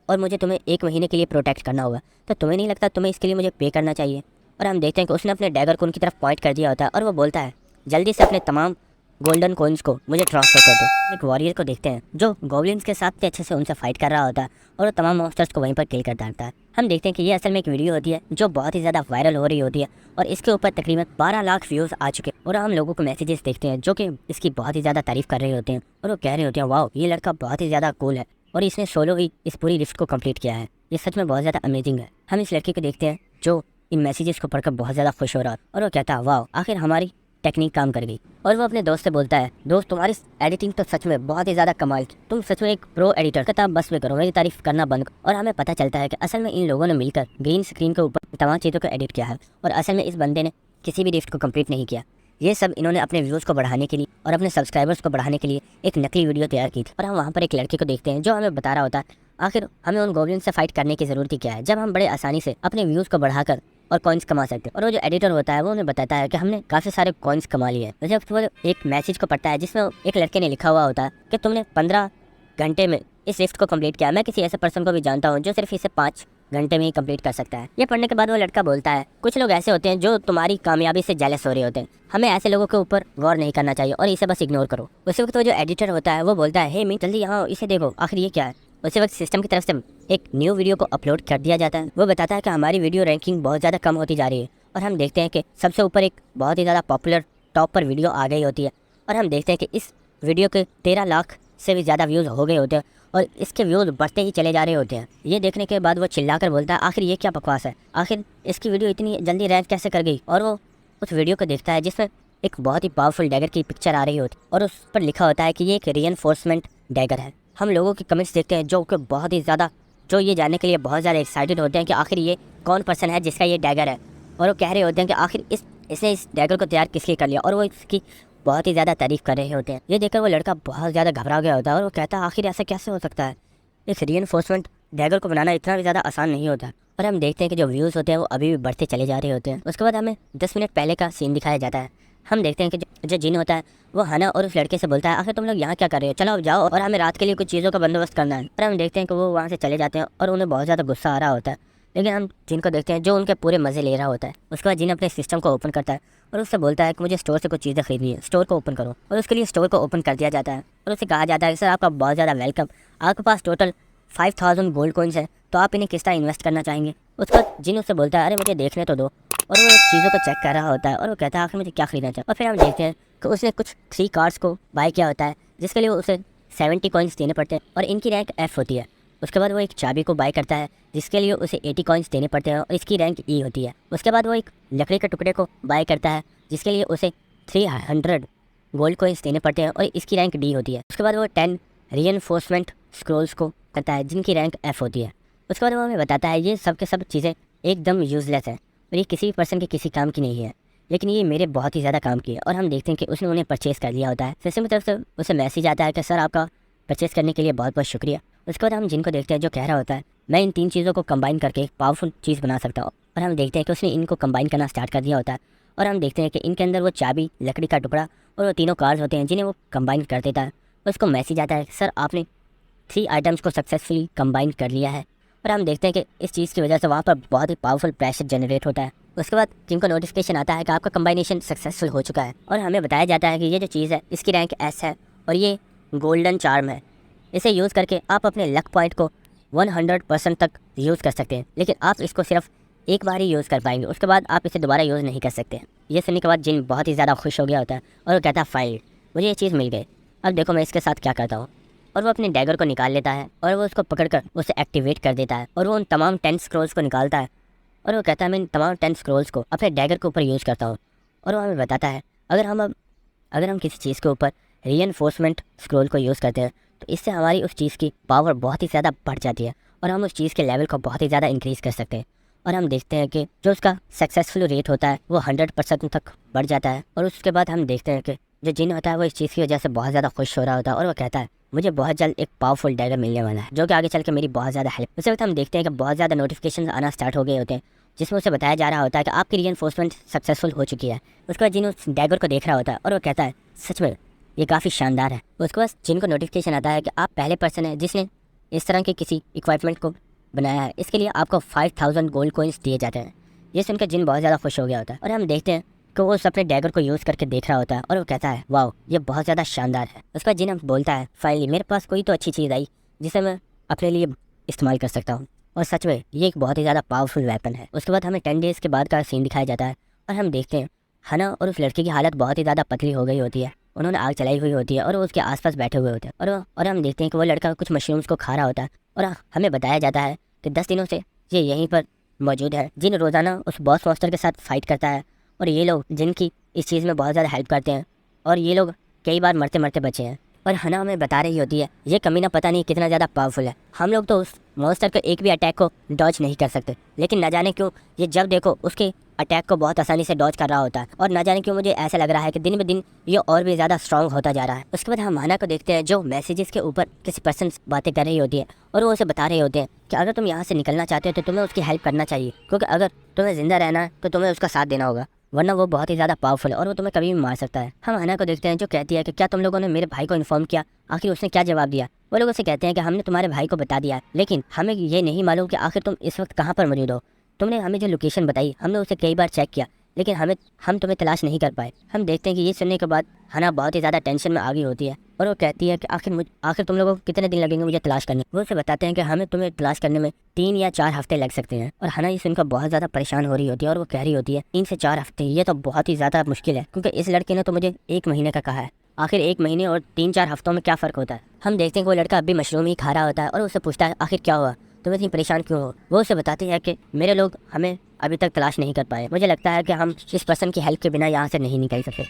और मुझे तुम्हें 1 महीने के लिए प्रोटेक्ट करना होगा, तो तुम्हें नहीं लगता तुम्हें इसके लिए मुझे पे करना चाहिए। और हम देखते हैं कि उसने अपने डैगर को उनकी तरफ पॉइंट कर दिया होता है और वो बोलता है जल्दी से अपने तमाम गोल्डन कॉइन्स को मुझे ट्रांसफ़र कर दो। एक वॉरियर को देखते हैं जो गॉब्लिन्स के साथ अच्छे से उनसे फाइट कर रहा होता है और वो तमाम मॉन्स्टर्स को वहीं पर किल कर डालता है। हम देखते हैं कि ये असल में एक वीडियो होती है जो बहुत ही ज़्यादा वायरल हो रही होती है और इसके ऊपर तकरीबन 12 लाख व्यूज़ आ चुके हैं। और हम लोगों को मैसेजेस देखते हैं जो कि इसकी बहुत ही ज़्यादा तारीफ़ कर रहे होते हैं और वो कह रहे होते हैं वाओ ये लड़का बहुत ही ज़्यादा कूल है और इसने सोलो ही इस पूरी रिफ्ट को कंप्लीट किया है, ये सच में बहुत ज़्यादा अमेजिंग है। हम इस लड़के को देखते हैं जो इन मैसेजेस को पढ़कर बहुत ज़्यादा खुश हो रहा है और वो कहता है वाह आखिर हमारी टेक्निक काम कर गई। और वो अपने दोस्त से बोलता है, दोस्त तुम्हारी एडिटिंग तो सच में बहुत ही ज़्यादा कमाल की, तुम सच में एक प्रो एडिटर, कहता बस में करो, मेरी तारीफ करना बंद करो। और हमें पता चलता है कि असल में इन लोगों ने मिलकर ग्रीन स्क्रीन के ऊपर तमाम चीज़ों को एडिट किया है और असल में इस बंदे ने किसी भी रिफ्ट को कंप्लीट नहीं किया। ये सब इन्होंने अपने व्यूज़ को बढ़ाने के लिए और अपने सब्सक्राइबर्स को बढ़ाने के लिए एक नकली वीडियो तैयार की थी। और हम वहाँ पर एक लड़के को देखते हैं जो हमें बता रहा होता है आखिर हमें उन गोब्लिन से फाइट करने की ज़रूरत ही क्या है, जब हम बड़े आसानी से अपने व्यूज़ को बढ़ाकर और कॉइन्स कमा सकते हैं। और वो जो एडिटर होता है वो उन्हें बताता है कि हमने काफ़ी सारे कॉइन्स कमा लिए हैं। जब वो एक मैसेज को पढ़ता है जिसमें एक लड़के ने लिखा हुआ होता है कि तुमने 15 घंटे में इस रिफ्ट को कंप्लीट किया। मैं किसी ऐसे पर्सन को भी जानता हूँ जो सिर्फ इसे 5 घंटे में ही कंप्लीट कर सकता है। ये पढ़ने के बाद वो लड़का बोलता है, कुछ लोग ऐसे होते हैं जो तुम्हारी कामयाबी से जेलस हो रहे होते हैं, हमें ऐसे लोगों के ऊपर गौर नहीं करना चाहिए और इसे बस इग्नोर करो। उसी वक्त वो जो एडिटर होता है वो बोलता है, हे मी जल्दी यहाँ इसे देखो, आखिर ये क्या है। उसी वक्त सिस्टम की तरफ से एक न्यू वीडियो को अपलोड कर दिया जाता है। वो बताता है कि हमारी वीडियो रैंकिंग बहुत ज़्यादा कम होती जा रही है और हम देखते हैं कि सबसे ऊपर एक बहुत ही ज़्यादा पॉपुलर टॉप पर वीडियो आ गई होती है और हम देखते हैं कि इस वीडियो के 13 लाख से भी ज़्यादा व्यूज़ हो गए होते हैं और इसके व्यूज़ बढ़ते ही चले जा रहे होते हैं। ये देखने के बाद वो चिल्लाकर बोलता है, आखिर ये क्या बकवास है, आखिर इसकी वीडियो इतनी जल्दी रैंक कैसे कर गई। और वो उस वीडियो को देखता है जिसमें एक बहुत ही पावरफुल डैगर की पिक्चर आ रही होती है और उस पर लिखा होता है कि ये एक रीइंफोर्समेंट डैगर है। हम लोगों के कमेंट्स देखते हैं जो कि बहुत ही ज़्यादा, जो ये जानने के लिए बहुत ज़्यादा एक्साइटेड होते हैं कि आखिर ये कौन पर्सन है जिसका ये डैगर है, और वो कह रहे होते हैं कि आखिर इसने इस डैगर को तैयार किस लिए कर लिया, और वो इसकी बहुत ही ज़्यादा तारीफ़ कर रहे होते हैं। ये देखकर वो लड़का बहुत ज़्यादा घबरा गया होता है और वो कहता है, आखिर ऐसा कैसे हो सकता है, इस रीइंफोर्समेंट डैगर को बनाना इतना भी ज़्यादा आसान नहीं होता। और हम देखते हैं कि जो व्यूज़ होते हैं वो अभी भी बढ़ते चले जा रहे होते हैं। उसके बाद हमें 10 मिनट पहले का सीन दिखाया जाता है। हम देखते हैं कि जो जिन होता है वो हना और उस लड़के से बोलता है, आखिर तुम लोग यहाँ क्या कर रहे हो, चलो अब जाओ और हमें रात के लिए कुछ चीज़ों का बंदोबस्त करना है। और हम देखते हैं कि वो वहाँ से चले जाते हैं और उन्हें बहुत ज़्यादा गुस्सा आ रहा होता है, लेकिन हम जिन को देखते हैं जो उनके पूरे मज़े ले रहा होता है। उसके बाद जिन अपने सिस्टम को ओपन करता है और उससे बोलता है कि मुझे स्टोर से कुछ चीज़ें खरीदनी है, स्टोर को ओपन करो। और उसके लिए स्टोर को ओपन कर दिया जाता है और उससे कहा जाता है, सर आपका बहुत ज़्यादा वेलकम, आपके पास टोटल 5000 गोल्ड कॉइन्स हैं, तो आप इन्हें किस तरह इन्वेस्ट करना चाहेंगे। उसके बाद जिन उससे बोलता है, अरे मुझे देखने तो दो, और वो चीज़ों को चेक कर रहा होता है और वो कहता है आखिर मुझे क्या खरीदना चाहिए। और फिर हम देखते हैं कि उसने कुछ 3 कार्ड्स को बाय किया होता है जिसके लिए उसे 70 कॉइन्स देने पड़ते हैं और इनकी रैंक F होती है। उसके बाद वो एक चाबी को बाय करता है जिसके लिए उसे 80 कॉइन्स देने पड़ते हैं और इसकी रैंक E होती है। उसके बाद वो एक लकड़ी के टुकड़े को बाय करता है जिसके लिए उसे 300 गोल्ड कॉइन्स देने पड़ते हैं और इसकी रैंक D होती है। उसके बाद वो 10 रीइंफोर्समेंट स्क्रोल्स को करता है जिनकी रैंक F होती है। उसके बाद वो हमें बताता है ये सब के सब चीज़ें एकदम यूज़लेस है और ये किसी पर्सन के किसी काम की नहीं है, लेकिन ये मेरे बहुत ही ज़्यादा काम की है। और हम देखते हैं कि उसने उन्हें परचेज़ कर लिया होता है। सिस्टम की तरफ से उसे मैसेज आता है कि सर आपका परचेज़ करने के लिए बहुत बहुत शुक्रिया। उसके बाद हम जिनको देखते हैं जो कह रहा होता है, मैं इन 3 चीज़ों को कंबाइन करके एक पावरफुल चीज़ बना सकता हूँ। और हम देखते हैं कि उसने इनको कंबाइन करना स्टार्ट कर दिया होता है और हम देखते हैं कि इनके अंदर वो चाबी, लकड़ी का टुकड़ा और वो तीनों कार्ड्स होते हैं जिन्हें वो कंबाइन कर देता है। उसको मैसेज आता है, सर आपने 3 आइटम्स को सक्सेसफुली कंबाइन कर लिया है। और हम देखते हैं कि इस चीज़ की वजह से वहाँ पर बहुत ही पावरफुल प्रेशर जनरेट होता है। उसके बाद जिनको नोटिफिकेशन आता है कि आपका कंबाइनेशन सक्सेसफुल हो चुका है और हमें बताया जाता है कि ये जो चीज़ है इसकी रैंक S है और ये गोल्डन चार्म है। इसे यूज़ करके आप अपने लक पॉइंट को 100% तक यूज़ कर सकते हैं, लेकिन आप इसको सिर्फ एक बार ही यूज़ कर पाएंगे, उसके बाद आप इसे दोबारा यूज़ नहीं कर सकते। ये सुनने के बाद जिन बहुत ही ज़्यादा खुश हो गया होता है और वो कहता है, फाइल मुझे ये चीज़ मिल गई, अब देखो मैं इसके साथ क्या करता हूँ। और वो अपने डैगर को निकाल लेता है और वो उसको पकड़कर उसे एक्टिवेट कर देता है और वो उन तमाम 10 स्क्रोल्स को निकालता है और वो कहता है मैं इन तमाम 10 स्क्रोल्स को अपने डैगर के ऊपर यूज़ करता हूँ। और वो हमें बताता है अगर हम किसी चीज़ के ऊपर रीइंफोर्समेंट स्क्रोल को यूज़ करते हैं तो इससे हमारी उस चीज़ की पावर बहुत ही ज़्यादा बढ़ जाती है और हम उस चीज़ के लेवल को बहुत ही ज़्यादा इंक्रीज़ कर सकते हैं। और हम देखते हैं कि जो उसका सक्सेसफुल रेट होता है वो 100% तक बढ़ जाता है। और उसके बाद हम देखते हैं कि जो जिन होता है वो इस चीज़ की वजह से बहुत ज़्यादा खुश हो रहा होता है और वो कहता है मुझे बहुत जल्द एक पावरफुल डैगर मिलने वाला है जो कि आगे चल के मेरी बहुत ज़्यादा हेल्प। उसी वक्त हम देखते हैं कि बहुत ज़्यादा नोटिफिकेशन आना स्टार्ट हो गए होते हैं जिसमें उसे बताया जा रहा होता है कि आपकी रीइंफोर्समेंट सक्सेसफुल हो चुकी है। उसके बाद जिन उस डैगर को देख रहा होता है और वो कहता है सच में ये काफ़ी शानदार है। उसके बाद जिनको नोटिफिकेशन आता है कि आप पहले पर्सन है जिसने इस तरह के किसी इक्विपमेंट को बनाया है, इसके लिए आपको 5000 गोल्ड कॉइन्स दिए जाते हैं। ये सुनकर जिन बहुत ज़्यादा खुश हो गया होता है और हम देखते हैं कि वो उस अपने डैगर को यूज़ करके देख रहा होता है और वो कहता है वाह ये बहुत ज़्यादा शानदार है। उसके बाद जिन बोलता है फाइनली मेरे पास कोई तो अच्छी चीज़ आई जिसे मैं अपने लिए इस्तेमाल कर सकता हूँ और सच में ये एक बहुत ही ज़्यादा पावरफुल वेपन है। उसके बाद हमें 10 डेज़ के बाद का सीन दिखाया जाता है और हम देखते हैं हना और उस लड़के की हालत बहुत ही ज़्यादा पतली हो गई होती है। उन्होंने आग चलाई हुई होती है और वो उसके आसपास बैठे हुए होते हैं और हम देखते हैं कि वो लड़का कुछ मशरूम्स को खा रहा होता है और हमें बताया जाता है कि 10 दिनों से ये यहीं पर मौजूद है। जिन रोज़ाना उस बॉस मॉन्स्टर के साथ फाइट करता है और ये लोग जिनकी इस चीज़ में बहुत ज़्यादा हेल्प करते हैं, और ये लोग कई बार मरते मरते बचे हैं। और हना हमें बता रही होती है ये कमीना पता नहीं कितना ज़्यादा पावरफुल है, हम लोग तो उस मॉन्स्टर के एक भी अटैक को डॉज नहीं कर सकते, लेकिन न जाने क्यों ये जब देखो उसके अटैक को बहुत आसानी से डॉज कर रहा होता है। और न जाने क्यों मुझे ऐसा लग रहा है कि दिन ब दिन ये और भी ज़्यादा स्ट्रांग होता जा रहा है। उसके बाद हम हना को देखते हैं जो मैसेजेस के ऊपर किसी पर्सन से बातें कर रही होती है, और वो उसे बता रहे होते हैं कि अगर तुम यहाँ से निकलना चाहते हो तो तुम्हें उसकी हेल्प करना चाहिए, क्योंकि अगर तुम्हें जिंदा रहना है तो तुम्हें उसका साथ देना होगा, वरना वो बहुत ही ज़्यादा पावरफुल है और वो तुम्हें कभी भी मार सकता है। हम हना को देखते हैं जो कहती है कि क्या तुम लोगों ने मेरे भाई को इन्फॉर्म किया? आखिर उसने क्या जवाब दिया? वो लोग उसे कहते हैं कि हमने तुम्हारे भाई को बता दिया है, लेकिन हमें ये नहीं मालूम कि आखिर तुम इस वक्त कहाँ पर मौजूद हो। तुमने हमें जो लोकेशन बताई हमने उसे कई बार चेक किया, लेकिन हम तुम्हें तलाश नहीं कर पाए। हम देखते हैं कि ये सुनने के बाद हना बहुत ही ज़्यादा टेंशन में आ गई होती है, और वो कहती है कि आखिर तुम लोगों को कितने दिन लगेंगे मुझे तलाश करने। वो उसे बताते हैं कि हमें तुम्हें तलाश करने में 3 या 4 हफ्ते लग सकते हैं। और हना ये सुनकर बहुत ज़्यादा परेशान हो रही होती है, और वो कह रही होती है 3 से 4 हफ्ते, ये तो बहुत ही ज़्यादा मुश्किल है, क्योंकि इस लड़के ने तो मुझे 1 महीने का कहा है। आखिर 1 महीने और 3-4 हफ्तों में क्या फ़र्क होता है। हम देखते हैं कि वो लड़का अभी मशरूम ही खा रहा होता है, और उससे पूछता है आखिर क्या हुआ, तुम इतनी परेशान क्यों हो। वो उसे बताती है कि मेरे लोग हमें अभी तक तलाश नहीं कर पाए, मुझे लगता है कि हम इस पर्सन की हेल्प के बिना यहाँ से नहीं निकल सकते।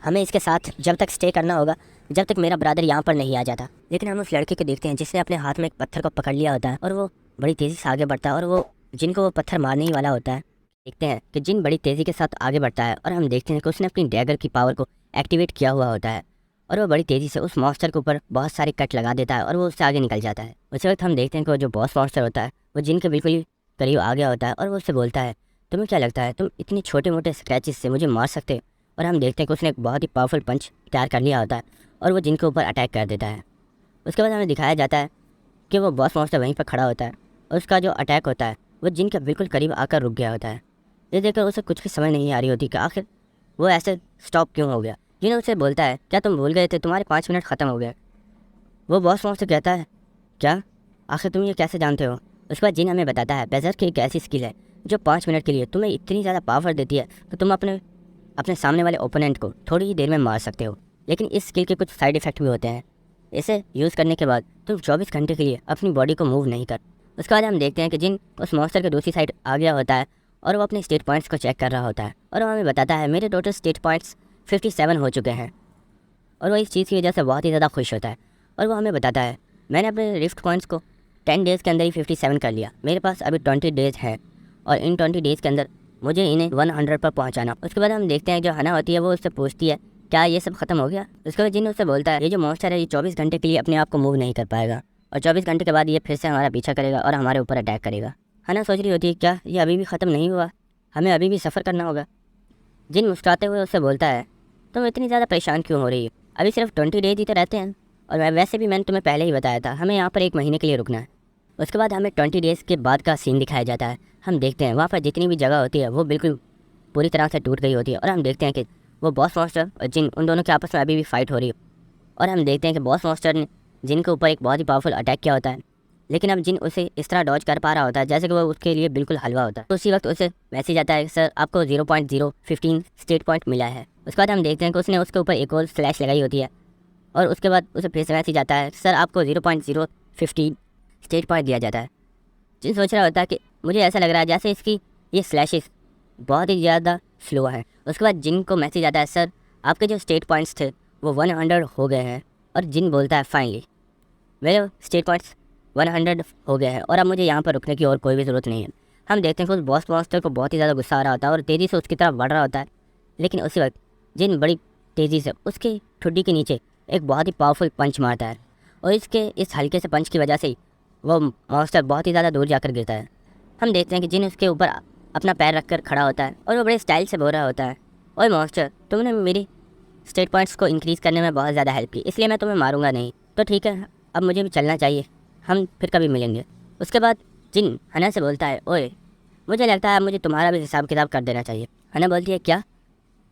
हमें इसके साथ जब तक स्टे करना होगा जब तक मेरा ब्रदर यहाँ पर नहीं आ जाता। लेकिन हम उस लड़के को देखते हैं जिसने अपने हाथ में एक पत्थर को पकड़ लिया होता है, और वो बड़ी तेज़ी से आगे बढ़ता है, और वो जिनको वो पत्थर मारने ही वाला होता है। देखते हैं कि जिन बड़ी तेज़ी के साथ आगे बढ़ता है, और हम देखते हैं कि उसने अपनी डैगर की पावर को एक्टिवेट किया हुआ होता है, और वो बड़ी तेज़ी से उस मॉन्स्टर के ऊपर बहुत सारे कट लगा देता है, और वो उससे आगे निकल जाता है। उसी वक्त हम देखते हैं कि वो जो बॉस मॉन्स्टर होता है वो जिन के बिल्कुल करीब आ गया होता है, और वो उससे बोलता है तुम्हें क्या लगता है तुम इतनी छोटे मोटे स्क्रैचेस से मुझे मार सकते हो। और हम देखते हैं कि उसने एक बहुत ही पावरफुल पंच तैयार कर लिया होता है, और वो जिन के ऊपर अटैक कर देता है। उसके बाद हमें दिखाया जाता है कि वो बॉस मॉन्स्टर वहीं पर खड़ा होता है, और उसका जो अटैक होता है वो जिन के बिल्कुल करीब आकर रुक गया होता है। ये देखकर उसे कुछ भी समझ नहीं आ रही होती कि आखिर वो ऐसे स्टॉप क्यों हो गया। जिन उसे बोलता है क्या तुम भूल गए थे, तुम्हारे 5 मिनट ख़त्म हो गए। वो बॉस मॉन्स्टर कहता है क्या, आखिर तुम ये कैसे जानते हो। उसके बाद जिन हमें बताता है बेजर की एक ऐसी स्किल है जो 5 मिनट के लिए तुम्हें इतनी ज़्यादा पावर देती है कि तुम अपने सामने वाले ओपोनेंट को थोड़ी ही देर में मार सकते हो। लेकिन इस स्किल के कुछ साइड इफ़ेक्ट भी होते हैं, इसे यूज़ करने के बाद तुम 24 घंटे के लिए अपनी बॉडी को मूव नहीं कर। उसके बाद हम देखते हैं कि जिन उस मॉन्स्टर के दूसरी साइड आ गया होता है, और वो अपने स्टेट पॉइंट्स को चेक कर रहा होता है, और वो हमें बताता है मेरे टोटल स्टेट पॉइंट्स 57 हो चुके हैं। और वो इस चीज़ की वजह से बहुत ही ज़्यादा खुश होता है, और वो हमें बताता है मैंने अपने रिफ्ट पॉइंट्स को 10 डेज़ के अंदर ही 57 कर लिया, मेरे पास अभी 20 डेज़ है, और इन 20 डेज़ के अंदर मुझे इन्हें 100 पर पहुंचाना। उसके बाद हम देखते हैं जो हना होती है वो उससे पूछती है क्या ये सब खत्म हो गया। उसके बाद जिन उससे बोलता है ये जो मॉन्स्टर है ये 24 घंटे के लिए अपने आप को मूव नहीं कर पाएगा, और 24 घंटे के बाद ये फिर से हमारा पीछा करेगा और हमारे ऊपर अटैक करेगा। हना सोच रही होती है क्या ये अभी भी ख़त्म नहीं हुआ, हमें अभी भी सफ़र करना होगा। जिन मुस्कुराते हुए उससे बोलता है तुम इतनी ज़्यादा परेशान क्यों हो रही हो, अभी सिर्फ 20 डेज ही तो रहते हैं, और वैसे भी मैंने तुम्हें पहले ही बताया था हमें यहाँ पर 1 महीने के लिए रुकना है। उसके बाद हमें 20 डेज़ के बाद का सीन दिखाया जाता है। हम देखते हैं वहाँ पर जितनी भी जगह होती है वो बिल्कुल पूरी तरह से टूट गई होती है, और हम देखते हैं कि वो बॉस मॉन्स्टर और जिन उन दोनों के आपस में अभी भी फाइट हो रही है। और हम देखते हैं कि बॉस मॉन्स्टर ने जिन के ऊपर एक बहुत ही पावरफुल अटैक किया होता है, लेकिन अब जिन उसे इस तरह डॉज कर पा रहा होता है जैसे कि वो उसके लिए बिल्कुल हलवा होता है। तो उसी वक्त उसे मैसेज आता है सर आपको 0.015 स्टेट पॉइंट मिला है। उसके बाद हम देखते हैं कि उसने उसके ऊपर एक और स्लैश लगाई होती है, और उसके बाद उसे फिर से मैसेज आता है सर आपको 0.015 स्टेट पॉइंट दिया जाता है। जिन सोच रहा होता है कि मुझे ऐसा लग रहा है जैसे इसकी ये स्लैशेस बहुत ही ज़्यादा स्लो है। उसके बाद जिन को मैसेज आता है सर आपके जो स्टेट पॉइंट्स थे वो 100 हो गए हैं, और जिन बोलता है फाइनली मेरे स्टेट पॉइंट्स 100 हो गए हैं, और अब मुझे यहाँ पर रुकने की और कोई भी ज़रूरत नहीं है। हम देखते हैं कि उस बॉस मॉन्स्टर को बहुत ही ज़्यादा गुस्सा आ रहा होता है और तेज़ी से उसकी तरफ बढ़ रहा होता है, लेकिन उसी वक्त जिन बड़ी तेज़ी से उसके ठुड्डी के नीचे एक बहुत ही पावरफुल पंच मारता है, और इसके इस हल्के से पंच की वजह से वो मॉन्स्टर बहुत ही ज़्यादा दूर जाकर गिरता है। हम देखते हैं कि जिन उसके ऊपर अपना पैर रखकर खड़ा होता है, और वो बड़े स्टाइल से बोल रहा होता है ओए मॉन्स्टर तुमने मेरी स्टेट पॉइंट्स को इंक्रीज़ करने में बहुत ज़्यादा हेल्प की, इसलिए मैं तुम्हें मारूंगा नहीं, तो ठीक है अब मुझे भी चलना चाहिए, हम फिर कभी मिलेंगे। उसके बाद जिन हना से बोलता है ओए मुझे लगता है मुझे तुम्हारा भी हिसाब किताब कर देना चाहिए। हना बोलती है क्या।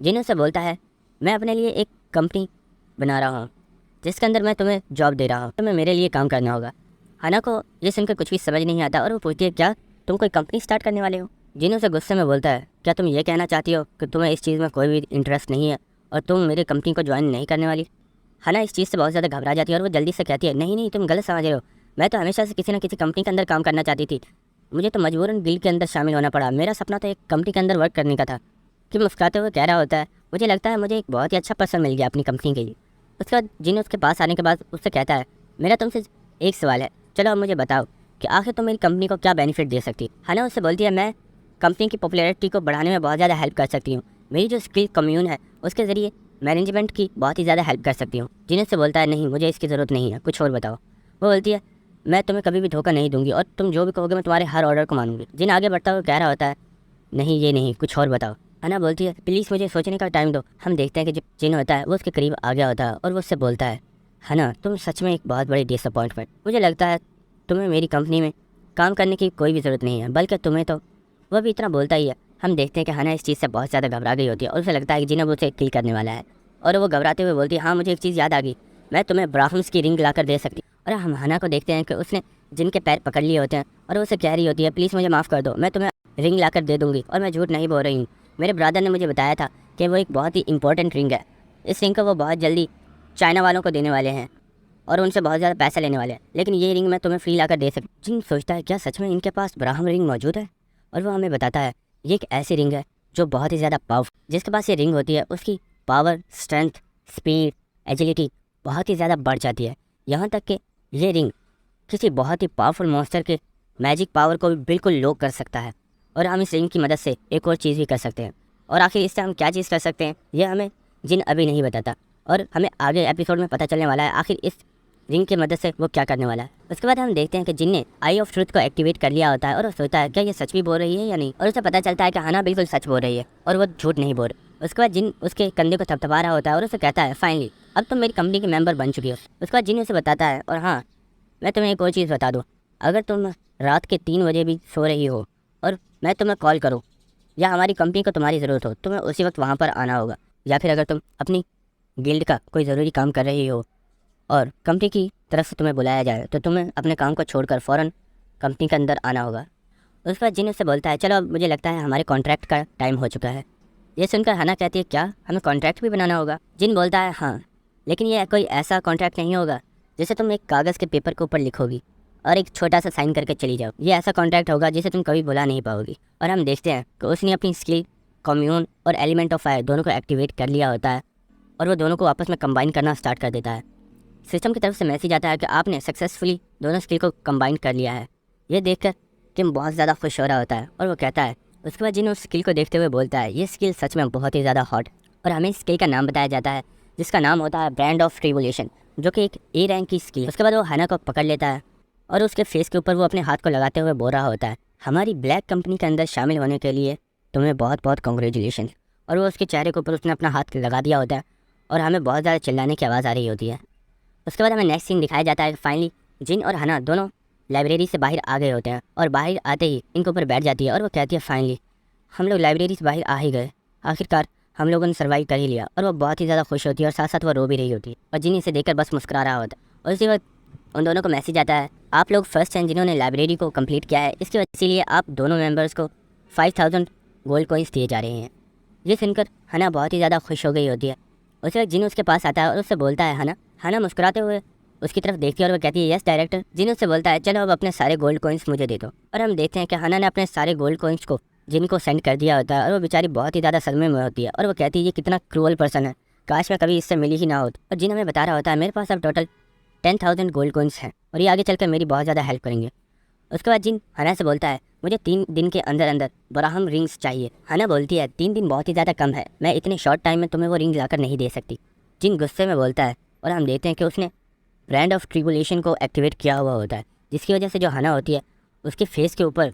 जिन उससे बोलता है मैं अपने लिए एक कंपनी बना रहा हूँ जिसके अंदर मैं तुम्हें जॉब दे रहा हूँ, तुम्हें मेरे लिए काम करना होगा। हना को ये सुनकर कुछ भी समझ नहीं आता, और वो पूछती है क्या तुम कोई कंपनी स्टार्ट करने वाले हो। जिन उसे गुस्से में बोलता है क्या तुम ये कहना चाहती हो कि तुम्हें इस चीज़ में कोई भी इंटरेस्ट नहीं है और तुम मेरी कंपनी को ज्वाइन नहीं करने वाली। हना इस चीज़ से बहुत ज़्यादा घबरा जाती है, और वो जल्दी से कहती है नहीं नहीं तुम गलत समझ रहे हो, मैं तो हमेशा से किसी न किसी कंपनी के अंदर काम करना चाहती थी, मुझे तो मजबूरन गिल्ड के अंदर शामिल होना पड़ा, मेरा सपना तो एक कंपनी के अंदर वर्क करने का था जिन मुस्कुराते हुए कह रहा होता है मुझे लगता है मुझे एक बहुत ही अच्छा पर्सन मिल गया अपनी कंपनी के लिए। उसके बाद जिन उसके पास आने के बाद उससे कहता है मेरा तुमसे एक सवाल है, चलो अब मुझे बताओ कि आखिर तुम मेरी कंपनी को क्या बेनिफिट दे सकती है। हना उससे बोलती है मैं कंपनी की पॉपुलैरिटी को बढ़ाने में बहुत ज़्यादा हेल्प कर सकती हूँ। मेरी जो स्किल कम्यून है उसके ज़रिए मैनेजमेंट की बहुत ही ज़्यादा हेल्प कर सकती हूँ। जिन उससे बोलता है नहीं मुझे इसकी ज़रूरत नहीं है, कुछ और बताओ। वो बोलती है मैं तुम्हें कभी भी धोखा नहीं दूंगी और तुम जो भी कहोगे मैं तुम्हारे हर ऑर्डर को मानूंगी। जिन आगे बढ़ता हुआ कह रहा होता है नहीं ये नहीं, कुछ और बताओ। हना बोलती है प्लीज़ मुझे सोचने का टाइम दो। हम देखते हैं कि जो जिन होता है वो उसके करीब आ गया होता है और वो उससे बोलता है हना तुम सच में एक बहुत बड़ी डिसअपॉइंटमेंट। मुझे लगता है तुम्हें मेरी कंपनी में काम करने की कोई भी ज़रूरत नहीं है, बल्कि तुम्हें तो वह भी इतना बोलता ही है। हम देखते हैं कि हना इस चीज़ से बहुत ज़्यादा घबरा गई होती है और उसे लगता है कि जिन अब उसे किल करने वाला है। और वो घबराते हुए बोलती है हाँ मुझे एक चीज़ याद आ गई, मैं तुम्हें ब्राह्मण्स की रिंग लाकर दे सकती। और हम हना को देखते हैं कि उसने जिन के पैर पकड़ लिए होते हैं और उसे कह रही होती है प्लीज़ मुझे माफ़ कर दो, मैं तुम्हें रिंग लाकर दे दूँगी और मैं झूठ नहीं बोल रही हूँ। मेरे ब्रदर ने मुझे बताया था कि वो एक बहुत ही इंपॉर्टेंट रिंग है, इस रिंग को वो बहुत जल्दी चाइना वालों को देने वाले हैं और उनसे बहुत ज़्यादा पैसा लेने वाले हैं, लेकिन ये रिंग मैं तुम्हें फ्री लाकर दे सकती। जिन सोचता है क्या सच में इनके पास ब्राह्मण रिंग मौजूद है, और वो हमें बताता है ये एक ऐसी रिंग है जो बहुत ही ज़्यादा पावरफुल, जिसके पास ये रिंग होती है उसकी पावर, स्ट्रेंथ, स्पीड, एजिलिटी बहुत ही ज़्यादा बढ़ जाती है। यहाँ तक कि ये रिंग किसी बहुत ही पावरफुल मॉन्स्टर के मैजिक पावर को भी बिल्कुल लो कर सकता है। और हम इस रिंग की मदद से एक और चीज़ भी कर सकते हैं, और आखिर इससे हम क्या चीज़ कर सकते हैं ये हमें जिन अभी नहीं बताता, और हमें आगे एपिसोड में पता चलने वाला है आखिर इस रिंग की मदद से वो क्या करने वाला है। उसके बाद हम देखते हैं कि जिन ने आई ऑफ ट्रुथ को एक्टिवेट कर लिया होता है और वो सोचता है क्या ये सच भी बोल रही है या नहीं, और उसे पता चलता है कि हना बिल्कुल सच बोल रही है और वो झूठ नहीं बोल रही। उसके बाद जिन उसके कंधे को थपथपा रहा होता है और उसे कहता है फाइनली अब तुम मेरी कंपनी के मेंबर बन चुकी हो। उसके बाद जिन उसे बताता है और हाँ मैं तुम्हें एक और चीज़ बता दूँ, अगर तुम रात के 3 बजे भी सो रही हो और मैं तुम्हें कॉल करूँ या हमारी कंपनी को तुम्हारी ज़रूरत हो, तुम्हें उसी वक्त वहाँ पर आना होगा। या फिर अगर तुम अपनी गिल्ड का कोई ज़रूरी काम कर रही हो और कंपनी की तरफ से तुम्हें बुलाया जाए तो तुम्हें अपने काम को छोड़कर फ़ौरन कंपनी के अंदर आना होगा। उसके बाद जिन उससे बोलता है चलो अब मुझे लगता है हमारे कॉन्ट्रैक्ट का टाइम हो चुका है। ये सुनकर हना कहती है क्या हमें कॉन्ट्रैक्ट भी बनाना होगा। जिन बोलता है हाँ, लेकिन ये कोई ऐसा कॉन्ट्रैक्ट नहीं होगा जिसे तुम एक कागज़ के पेपर के ऊपर लिखोगी और एक छोटा सा साइन करके चली जाओ। ये ऐसा कॉन्ट्रैक्ट होगा जिसे तुम कभी भुला नहीं पाओगी। और हम देखते हैं कि उसने अपनी स्किल कम्यून और एलिमेंट ऑफ फायर दोनों को एक्टिवेट कर लिया होता है और वो दोनों को आपस में कंबाइन करना स्टार्ट कर देता है। सिस्टम की तरफ से मैसेज आता है कि आपने सक्सेसफुली दोनों स्किल को कंबाइन कर लिया है। ये देखकर टिम बहुत ज़्यादा खुश हो रहा होता है और वो कहता है उसके बाद जिन उस स्किल को देखते हुए बोलता है ये स्किल सच में बहुत ही ज़्यादा हॉट। और हमें इस स्किल का नाम बताया जाता है जिसका नाम होता है ब्रांड ऑफ ट्रिबुलेशन, जो कि एक ए रैंक की स्किल। उसके बाद वो हना को पकड़ लेता है और उसके फेस के ऊपर वो अपने हाथ को लगाते हुए बोल रहा होता है हमारी ब्लैक कंपनी के अंदर शामिल होने के लिए तुम्हें बहुत बहुत कॉन्ग्रेचुलेशन। और वो उसके चेहरे के ऊपर उसने अपना हाथ लगा दिया होता है और हमें बहुत ज़्यादा चिल्लाने की आवाज़ आ रही होती है। उसके बाद हमें नेक्स्ट सीन दिखाया जाता है कि फाइनली जिन और हना दोनों लाइब्रेरी से बाहर आ गए होते हैं और बाहर आते ही इनके ऊपर बैठ जाती है और वो कहती है फाइनली हम लोग लाइब्रेरी से बाहर आ ही गए, आखिरकार हम लोगों ने सर्वाइव कर ही लिया। और वो बहुत ही ज़्यादा खुश होती है और साथ साथ वो रो भी रही होती है और जिन इसे देखकर बस मुस्कुरा रहा होता है। और उसी वक्त उन दोनों को मैसेज आता है आप लोग फर्स्ट हैं जिन्होंने लाइब्रेरी को कंप्लीट किया है, इसकी वजह इसीलिए आप दोनों मेंबर्स को 5000 गोल्ड कॉइन्स दिए जा रहे हैं। ये सुनकर हना बहुत ही ज़्यादा खुश हो गई होती है। उसी वक्त जिन उसके पास आता है और उससे बोलता है हना मुस्कुराते हुए उसकी तरफ देखती है और वो कहती है यस डायरेक्टर। जिन उससे बोलता है चलो अब अपने सारे गोल्ड कॉइन्स मुझे दे दो। और हम देखते हैं कि हना ने अपने सारे गोल्ड कॉइन्स को जिनको सेंड कर दिया होता है और वो बेचारी बहुत ही ज़्यादा सदमे में होती है और वो कहती है ये कितना क्रूअल पर्सन है, काश मैं कभी इससे मिली ही ना होती। और जिन हमें बता रहा होता है मेरे पास अब टोटल 10,000 गोल्ड कॉइन्स हैं और ये आगे चलकर मेरी बहुत ज़्यादा हेल्प करेंगे। उसके बाद जिन हना से बोलता है मुझे 3 दिन के अंदर अंदर ब्राह्म रिंग्स चाहिए। हना बोलती है 3 दिन बहुत ही ज़्यादा कम है, मैं इतने शॉर्ट टाइम में तुम्हें वो रिंग लाकर नहीं दे सकती। जिन गुस्से में बोलता है और हम देखते हैं कि उसने ब्रांड ऑफ ट्रिबुलेशन को एक्टिवेट किया हुआ होता है, जिसकी वजह से जो हना होती है उसके फेस के ऊपर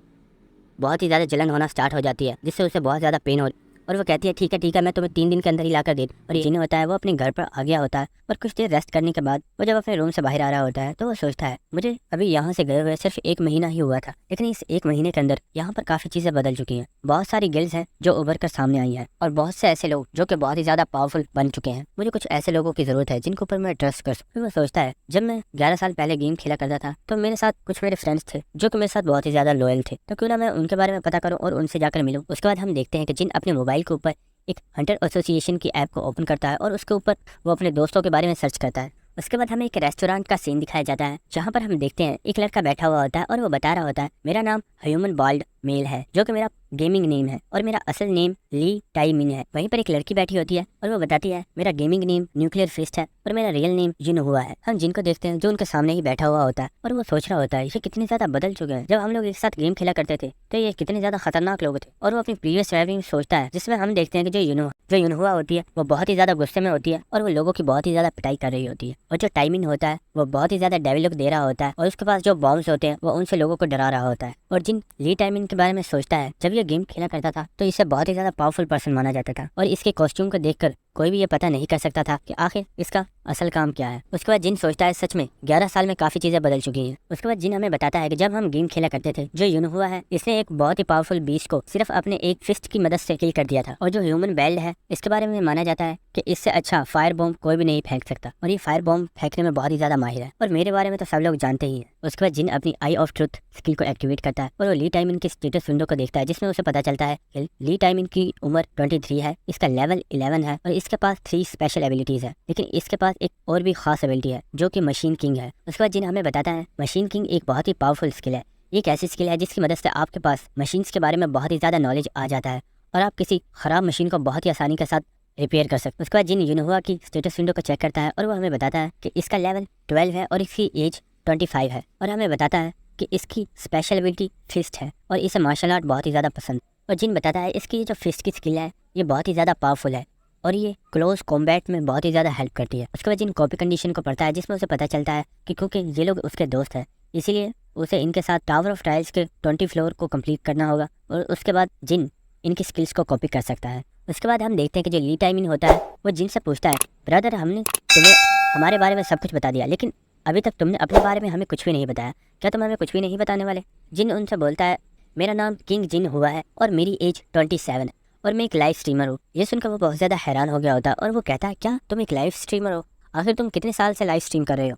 बहुत ही ज़्यादा जलन होना स्टार्ट हो जाती है, जिससे उसे बहुत ज़्यादा पेन हो। और वो कहती है ठीक है मैं तुम्हें 3 दिन के अंदर ही लाकर दे। और जिन्हें होता है वो अपने घर पर आ गया होता है और कुछ देर रेस्ट करने के बाद वो जब अपने रूम से बाहर आ रहा होता है तो वो सोचता है मुझे अभी यहाँ से गए हुए सिर्फ 1 महीना ही हुआ था, लेकिन इस 1 महीने के अंदर यहाँ पर काफ़ी चीज़ें बदल चुकी हैं। बहुत सारी गिल्ड्स हैं जो उभर कर सामने आई हैं और बहुत से ऐसे लोग जो कि बहुत ही ज़्यादा पावरफुल बन चुके हैं। मुझे कुछ ऐसे लोगों की ज़रूरत है जिनके ऊपर मैं ट्रस्ट कर सकूँ। वो सोचता है जब मैं 11 साल पहले गेम खेला करता था तो मेरे साथ कुछ मेरे फ्रेंड्स थे जो कि मेरे साथ बहुत ही ज़्यादा लॉयल थे, तो क्यों ना मैं उनके बारे में पता करूँ और उनसे जाकर मिलूँ। उसके बाद हम देखते हैं कि जिन अपने मोबाइल के ऊपर एक हंटर एसोसिएशन की ऐप को ओपन करता है और उसके ऊपर वो अपने दोस्तों के बारे में सर्च करता है। उसके बाद हमें एक रेस्टोरेंट का सीन दिखाया जाता है जहाँ पर हम देखते हैं एक लड़का बैठा हुआ होता है और वो बता रहा होता है मेरा नाम ह्यूमन बाल्ड मेल है जो कि मेरा गेमिंग नेम है और मेरा असल नेम ली टाई मिन है। वहीं पर एक लड़की बैठी होती है और वो बताती है मेरा गेमिंग नेम न्यूक्लियर फिस्ट है और मेरा रियल नेम जिन हुआ है। हम जिन को देखते हैं जो उनके सामने ही बैठा हुआ होता है और वो सोच रहा होता है ये कितने ज्यादा बदल चुके हैं। जब हम लोग एक साथ गेम खेला करते थे तो ये कितने ज्यादा खतरनाक लोग थे। और वो अपनी प्रीवियस मेमोरी में सोचता है जिसमें हम देखते हैं कि जो युनहुआ होती है वो बहुत ही ज्यादा गुस्से में होती है और वो लोगों की बहुत ही ज्यादा पिटाई कर रही होती है। और जो टाइमिंग होता है वो बहुत ही ज्यादा डेवल लुक दे रहा होता है और उसके पास जो बॉम्ब्स होते हैं वो उनसे लोगों को डरा रहा होता है। और जिन ली टाइमिंग के बारे में सोचता है जब ये गेम खेला करता था तो इसे बहुत ही ज्यादा पावरफुल पर्सन माना जाता था और इसके कॉस्ट्यूम को देखकर कोई भी ये पता नहीं कर सकता था कि आखिर इसका असल काम क्या है। उसके बाद जिन सोचता है सच में 11 साल में काफी चीजें बदल चुकी हैं। उसके बाद जिन हमें बताता है कि जब हम गेम खेला करते थे जो युनहुआ है इसने एक बहुत ही पावरफुल बीस्ट को सिर्फ अपने एक फिस्ट की मदद से किल कर दिया था। और जो ह्यूमन बेल्ट है इसके बारे में माना जाता है कि इससे अच्छा फायर बॉम्ब कोई भी नहीं फेंक सकता और ये फायर बॉम्ब फेंकने में बहुत ही ज्यादा माहिर है और मेरे बारे में तो सब लोग जानते ही हैं। उसके बाद जिन अपनी आई ऑफ ट्रुथ स्किल को एक्टिवेट करता है और वो ली टाइमिन की स्टेटस विंडो को देखता है जिसमें उसे पता चलता है कि ली टाइमिन की उम्र 23 है, इसका लेवल 11 है और इसके पास 3 स्पेशल एबिलिटीज है। लेकिन इसके पास एक और भी खास एबिलिटी है जो कि मशीन किंग है। उसके बाद जिन हमें बताता है मशीन किंग एक बहुत ही पावरफुल स्किल है। एक ऐसी स्किल है जिसकी मदद से आपके पास मशीन्स के बारे में बहुत ही ज्यादा नॉलेज आ जाता है और आप किसी खराब मशीन को बहुत ही आसानी के साथ रिपेयर कर सकते हैं। उसके बाद जिन युनहुआ की स्टेटस विंडो को चेक करता है और वो हमें बताता है कि इसका लेवल 12 है और इसकी एज 25 है और हमें बताता है कि इसकी स्पेशल एबिलिटी फिस्ट है और इसे मार्शल आर्ट बहुत ही ज़्यादा पसंद। और जिन बताता है इसकी जो फिस्ट की स्किल है ये बहुत ही ज़्यादा पावरफुल है और ये क्लोज कॉम्बैट में बहुत ही ज़्यादा हेल्प करती है। उसके बाद जिन कॉपी कंडीशन को पढ़ता है जिसमें उसे पता चलता है कि क्योंकि ये लोग उसके दोस्त हैं इसीलिए उसे इनके साथ टावर ऑफ ट्रायल्स के 20 फ्लोर को कंप्लीट करना होगा और उसके बाद जिन इनकी स्किल्स को कॉपी कर सकता है। उसके बाद हम देखते हैं कि जो ली टाइमिन होता है वो जिन से पूछता है ब्रदर हमने तुम्हें हमारे बारे में सब कुछ बता दिया लेकिन अभी तक तुमने अपने बारे में हमें कुछ भी नहीं बताया, क्या तुम हमें कुछ भी नहीं बताने वाले? जिन उनसे बोलता है मेरा नाम किंग जिन हुआ है और मेरी एज 27 है और मैं एक लाइव स्ट्रीमर हूँ। ये सुनकर वो बहुत ज़्यादा हैरान हो गया होता है और वो कहता है क्या तुम एक लाइव स्ट्रीमर हो? आखिर तुम कितने साल से लाइव स्ट्रीम कर रहे हो?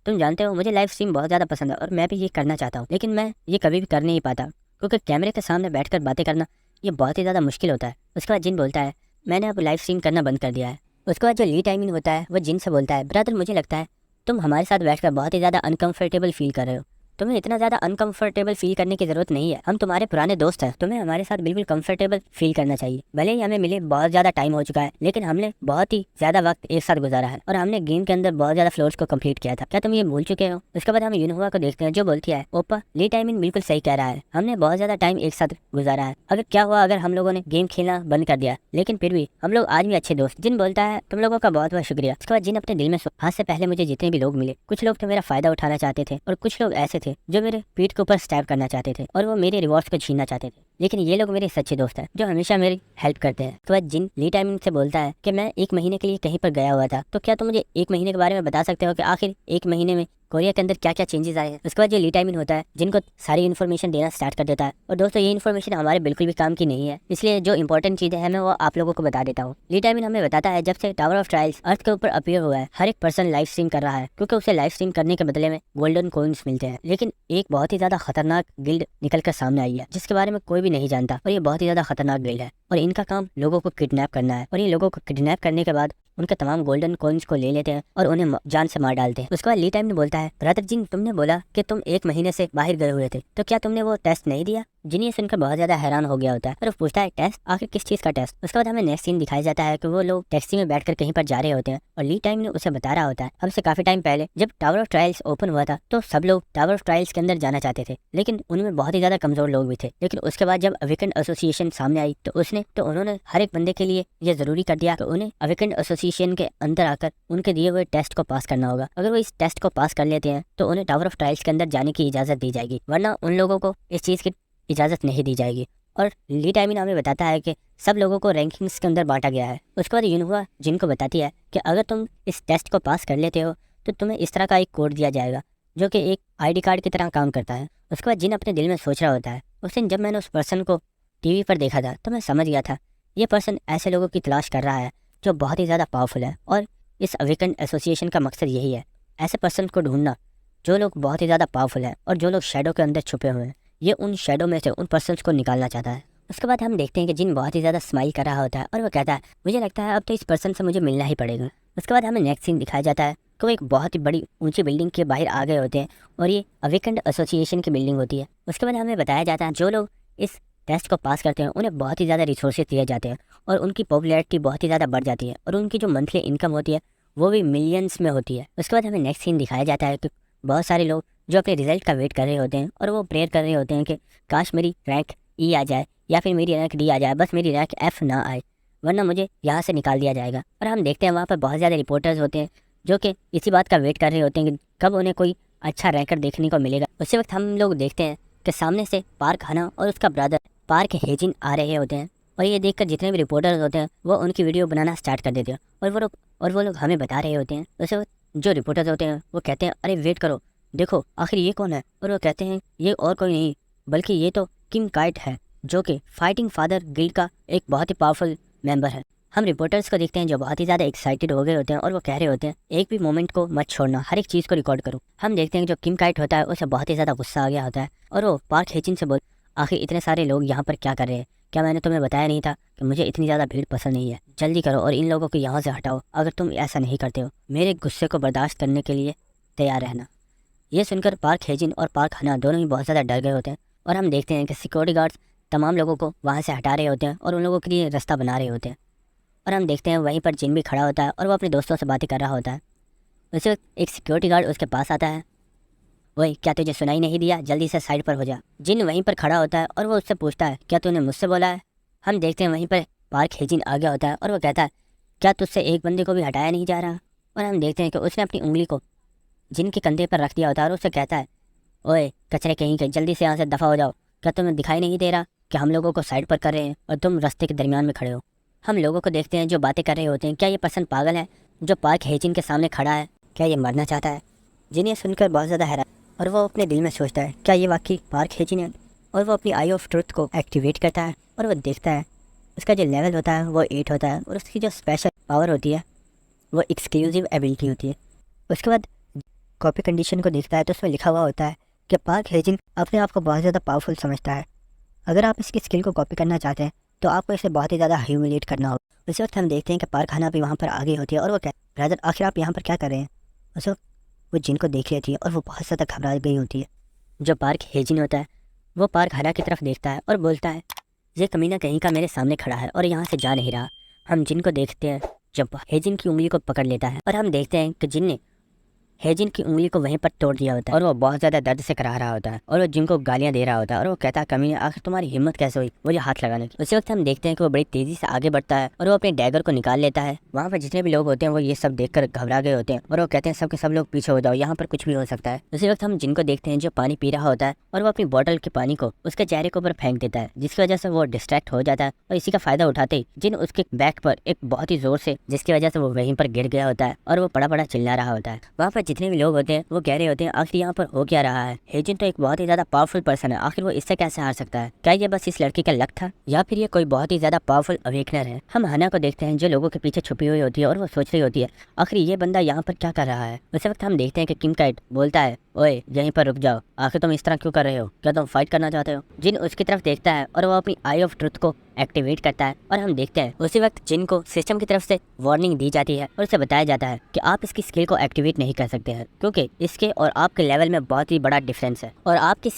तुम जानते हो मुझे लाइव स्ट्रीम बहुत ज़्यादा पसंद है और मैं भी ये करना चाहता हूँ लेकिन मैं ये कभी भी कर नहीं पाता क्योंकि कैमरे के सामने बैठकर बातें करना ये बहुत ही ज़्यादा मुश्किल होता है। उसके बाद जिन बोलता है मैंने अब लाइव स्ट्रीम करना बंद कर दिया है। उसके बाद जो ली टाइमिंग होता है वो जिन से बोलता है ब्रदर मुझे लगता है तुम हमारे साथ बैठकर बहुत ही ज़्यादा अनकंफर्टेबल फील कर रहे हो। तुम्हें इतना ज़्यादा अनकंफर्टेबल फील करने की ज़रूरत नहीं है, हम तुम्हारे पुराने दोस्त हैं, तुम्हें हमारे साथ बिल्कुल कंफर्टेबल फील करना चाहिए। भले ही हमें मिले बहुत ज़्यादा टाइम हो चुका है लेकिन हमने बहुत ही ज़्यादा वक्त एक साथ गुजारा है और हमने गेम के अंदर बहुत ज़्यादा फ्लोर्स को कंप्लीट किया था, क्या तुम ये भूल चुके हो? उसके बाद हम युनहुआ को देखते हैं जो बोलती है ओपा ली टाइमिंग बिल्कुल सही कह रहा है, हमने बहुत ज़्यादा टाइम एक साथ गुजारा है, अगर क्या हुआ अगर हम लोगों ने गेम खेलना बंद कर दिया लेकिन फिर भी हम लोग आज भी अच्छे दोस्त। जिन बोलता है तुम लोगों का बहुत बहुत शुक्रिया। उसके बाद जिन अपने दिल में आज से पहले मुझे जितने भी लोग मिले कुछ लोग तो मेरा फायदा उठाना चाहते थे और कुछ लोग ऐसे थे जो मेरे पीठ के ऊपर स्टैब करना चाहते थे और वो मेरे रिवॉर्ड्स को छीनना चाहते थे, लेकिन ये लोग मेरे सच्चे दोस्त हैं जो हमेशा मेरी हेल्प करते हैं। तो जिन ली टाइमिंग से बोलता है कि मैं 1 महीने के लिए कहीं पर गया हुआ था, तो क्या तुम मुझे 1 महीने के बारे में बता सकते हो कि आखिर 1 महीने में कोरिया के अंदर क्या क्या चेंजेस आए हैं? उसके बाद जो ली टाइमिंग होता है जिनको सारी इन्फॉर्मेशन देना स्टार्ट कर देता है और दोस्तों ये इन्फॉर्मेशन हमारे बिल्कुल भी काम की नहीं है, इसलिए जो इंपॉर्टेंट चीजें हैं मैं वो आप लोगों को बता देता हूँ। ली टाइमिंग हमें बताता है जब से टावर ऑफ ट्रायल्स अर्थ के ऊपर अपीयर हुआ है हर एक पर्सन लाइव स्ट्रीम कर रहा है क्योंकि उसे लाइव स्ट्रीम करने के बदले में गोल्डन कॉइन्स मिलते हैं, लेकिन एक बहुत ही ज्यादा खतरनाक गिल्ड निकल कर सामने आई है जिसके बारे में कोई भी नहीं जानता और ये बहुत ही ज्यादा खतरनाक गिल्ड है और इनका काम लोगों को किडनैप करना है और ये लोगों को किडनैप करने के बाद उनके तमाम गोल्डन कॉइन्स को ले लेते हैं और उन्हें जान से मार डालते हैं। उसके बाद ली टाइम ने बोलता है ब्रदर जिन तुमने बोला कि तुम 1 महीने से बाहर गए हुए थे, तो क्या तुमने वो टेस्ट नहीं दिया? जिन ये सुनकर बहुत ज्यादा हैरान हो गया होता है और वो पूछता है टेस्ट, आखिर किस चीज का टेस्ट? उसके बाद हमें नेक्स्ट सीन दिखाया जाता है कि वो लोग टैक्सी में बैठकर कहीं पर जा रहे होते हैं और ली टाइम ने उसे बता रहा होता है हमसे काफी टाइम पहले जब टावर ऑफ ट्रायल्स ओपन हुआ था तो सब लोग टावर ऑफ ट्रायल्स के अंदर जाना चाहते थे लेकिन उनमें बहुत ही ज्यादा कमजोर लोग भी थे, लेकिन उसके बाद जब अवेकेंड एसोसिएशन सामने आई तो उन्होंने हर एक बंदे के लिए ये जरूरी कर दिया कि उन्हें अवेकेंड एसोसिएशन के अंदर आकर उनके दिए हुए टेस्ट को पास करना होगा। अगर वो इस टेस्ट को पास कर लेते हैं तो उन्हें टावर ऑफ ट्रायल्स के अंदर जाने की इजाजत दी जाएगी, वरना उन लोगों को इस चीज की इजाजत नहीं दी जाएगी। और ली टाइमिन हमें बताता है कि सब लोगों को रैंकिंग्स के अंदर बांटा गया है। उसके बाद युनहुआ जिनको बताती है कि अगर तुम इस टेस्ट को पास कर लेते हो तो तुम्हें इस तरह का एक कोड दिया जाएगा जो कि एक आईडी कार्ड की तरह काम करता है। उसके बाद जिन अपने दिल में सोच रहा होता है उस दिन जब मैंने उस पर्सन को टीवी पर देखा था तो मैं समझ गया था ये पर्सन ऐसे लोगों की तलाश कर रहा है जो बहुत ही ज़्यादा पावरफुल है और इस अवेकेंड एसोसिएशन का मकसद यही है, ऐसे पर्सन को ढूंढना जो लोग बहुत ही ज़्यादा पावरफुल हैं और जो लोग शेडो के अंदर छुपे हुए हैं। ये उन शेडो में से उन पर्सन्स को निकालना चाहता है। उसके बाद हम देखते हैं कि जिन बहुत ही ज़्यादा स्माइल कर रहा होता है और वो कहता है मुझे लगता है अब तो इस पर्सन से मुझे मिलना ही पड़ेगा। उसके बाद हमें नेक्स्ट सीन दिखाया जाता है कि वो एक बहुत ही बड़ी ऊंची बिल्डिंग के बाहर आ गए होते हैं और ये अवेकेंड एसोसिएशन की बिल्डिंग होती है। उसके बाद हमें बताया जाता है जो लोग इस टेस्ट को पास करते हैं उन्हें बहुत ही ज़्यादा रिसोर्सेज दिए जाते हैं और उनकी पॉपुलैरिटी बहुत ही ज़्यादा बढ़ जाती है और उनकी जो मंथली इनकम होती है वो भी मिलियंस में होती है। उसके बाद हमें नेक्स्ट सीन दिखाया जाता है कि बहुत सारे लोग जो अपने रिजल्ट का वेट कर रहे होते हैं और वो प्रेयर कर रहे होते हैं कि काश मेरी रैंक ई आ जाए या फिर मेरी रैंक डी आ जाए, बस मेरी रैंक एफ ना आए, वरना मुझे यहाँ से निकाल दिया जाएगा। और हम देखते हैं वहाँ पर बहुत ज़्यादा रिपोर्टर्स होते हैं जो कि इसी बात का वेट कर रहे होते हैं कि कब उन्हें कोई अच्छा रैंकर देखने को मिलेगा। उसी वक्त हम लोग देखते हैं कि सामने से पार्क हाना और उसका ब्रदर पार्क हेजिन आ रहे होते हैं और ये देखकर जितने भी रिपोर्टर्स होते हैं वो उनकी वीडियो बनाना स्टार्ट कर देते हैं और वो लोग हमें बता रहे होते हैं। उसी वक्त जो रिपोर्टर्स होते हैं वो कहते हैं अरे वेट करो, देखो आखिर ये कौन है। और वो कहते हैं ये और कोई नहीं बल्कि ये तो किम काइट है जो कि फाइटिंग फादर गिल्ड का एक बहुत ही पावरफुल मेंबर है। हम रिपोर्टर्स को देखते हैं जो बहुत ही ज़्यादा एक्साइटेड हो गए होते हैं और वो कह रहे होते हैं एक भी मोमेंट को मत छोड़ना, हर एक चीज़ को रिकॉर्ड करो। हम देखते हैं जो किम काइट होता है उसे बहुत ही ज़्यादा गुस्सा आ गया होता है और वो पार्क हेजिन से बोल आखिर इतने सारे लोग यहाँ पर क्या कर रहे हैं, क्या मैंने तुम्हें बताया नहीं था कि मुझे इतनी ज़्यादा भीड़ पसंद नहीं है, जल्दी करो और इन लोगों को यहाँ से हटाओ। अगर तुम ऐसा नहीं करते हो मेरे गुस्से को बर्दाश्त करने के लिए तैयार रहना। ये सुनकर पार्क हेजिन और पार्क हाना दोनों ही बहुत ज़्यादा डर गए होते हैं और हम देखते हैं कि सिक्योरिटी गार्ड्स तमाम लोगों को वहाँ से हटा रहे होते हैं और उन लोगों के लिए रास्ता बना रहे होते हैं। और हम देखते हैं वहीं पर जिन भी खड़ा होता है और वो अपने दोस्तों से बातें कर रहा होता है। उस वक्त एक सिक्योरिटी गार्ड उसके पास आता है, वही क्या तुझे सुनाई नहीं दिया, जल्दी से साइड पर हो जा। जिन वहीं पर खड़ा होता है और वो उससे पूछता है क्या तूने मुझसे बोला है। हम देखते हैं वहीं पर पार्क हेजिन आ गया होता है और वो कहता है क्या तुझसे एक बंदे को भी हटाया नहीं जा रहा। और हम देखते हैं कि उसने अपनी उंगली को जिन के कंधे पर रख दिया होता है और उससे कहता है ओए कचरे कहीं के, जल्दी से यहाँ से दफ़ा हो जाओ, क्या तुम्हें दिखाई नहीं दे रहा कि हम लोगों को साइड पर कर रहे हैं और तुम रास्ते के दरमियान में खड़े हो। हम लोगों को देखते हैं जो बातें कर रहे होते हैं, क्या ये पर्सन पागल है जो पार्क हेजिन के सामने खड़ा है, क्या ये मरना चाहता है। जिन्हें सुनकर बहुत ज़्यादा हैरान और वो अपने दिल में सोचता है क्या ये वाकई पार्क हेजिन है। और वो अपनी आई ऑफ ट्रुथ को एक्टिवेट करता है और वो देखता है उसका जो लेवल होता है वो 8 होता है और उसकी जो स्पेशल पावर होती है वो एक्सक्लूसिव एबिलिटी होती है। उसके बाद कॉपी कंडीशन को देखता है तो उसमें लिखा हुआ होता है कि पार्क हेजिन अपने आप को बहुत ज़्यादा पावरफुल समझता है, अगर आप इसकी स्किल को कॉपी करना चाहते हैं तो आपको इसे बहुत ही ज़्यादा ह्यूमिलेट करना होगा। उस वक्त हम देखते हैं कि पार्क हाना भी वहाँ पर आ गई होती है और वो क्या ब्रदर आखिर आप यहाँ पर क्या कर रहे हैं। उस वक्त वो जिनको देख रही थी और वो बहुत ज़्यादा घबरा गई होती है। जो पार्क हेजिन होता है वो पार्क हाना की तरफ देखता है और बोलता है ये कमीना कहीं का मेरे सामने खड़ा है और यहाँ से जा नहीं रहा। हम जिनको देखते हैं जब हेजिन की उंगली को पकड़ लेता है और हम देखते हैं कि जिन ने हेजिन की उंगली को वहीं पर तोड़ दिया होता है और वो बहुत ज़्यादा दर्द से करा रहा होता है और वो जिनको गालियाँ दे रहा होता है और वो कहता है कमीने आखिर तुम्हारी हिम्मत कैसे हुई मुझे हाथ लगाने की। उसी वक्त हम देखते हैं कि वो बड़ी तेज़ी से आगे बढ़ता है और वो अपने डैगर को निकाल लेता है। वहाँ पर जितने भी लोग होते हैं वो ये सब देखकर घबरा गए होते हैं और वो कहते हैं सब के सब लोग पीछे हो जाओ, यहाँ पर कुछ भी हो सकता है। उसी वक्त हम जिनको देखते हैं जो पानी पी रहा होता है और वो अपनी बॉटल के पानी को उसके चेहरे के ऊपर फेंक देता है जिसकी वजह से वो डिस्ट्रैक्ट हो जाता है और इसी का फायदा उठाते ही जिन उसके बैक पर एक बहुत ही जोर से जिसकी वजह से वो वहीं पर गिर गया होता है और वो बड़ा बड़ा चिल्ला रहा होता है। वहाँ पर जितने भी लोग होते हैं वो कह रहे होते हैं आखिर यहाँ पर हो क्या रहा है, हेजिन तो एक बहुत ही ज्यादा पावरफुल पर्सन है, आखिर वो इससे कैसे हार सकता है, क्या ये बस इस लड़की का लक था या फिर ये कोई बहुत ही ज्यादा पावरफुल अवेकनर है। हम हना को देखते हैं जो लोगों के पीछे छुपी हुई होती है और वो सोच रही होती है आखिर ये बंदा यहाँ पर क्या कर रहा है। उस वक्त हम देखते हैं कि किम काइट बोलता है ओए यहीं पर रुक जाओ, आखिर तुम इस तरह क्यों कर रहे हो, क्या तुम फाइट करना चाहते हो। जिन उसकी तरफ देखता है और वो अपनी आई ऑफ ट्रुथ को एक्टिवेट करता है और हम देखते हैं उसी वक्त जिन को सिस्टम की तरफ से वार्निंग दी जाती है और उसे बताया जाता है कि आप इसकी स्किल को एक्टिवेट नहीं कर सकते हैं क्योंकि इसके और आपके लेवल में बहुत ही बड़ा डिफरेंस है और आपकी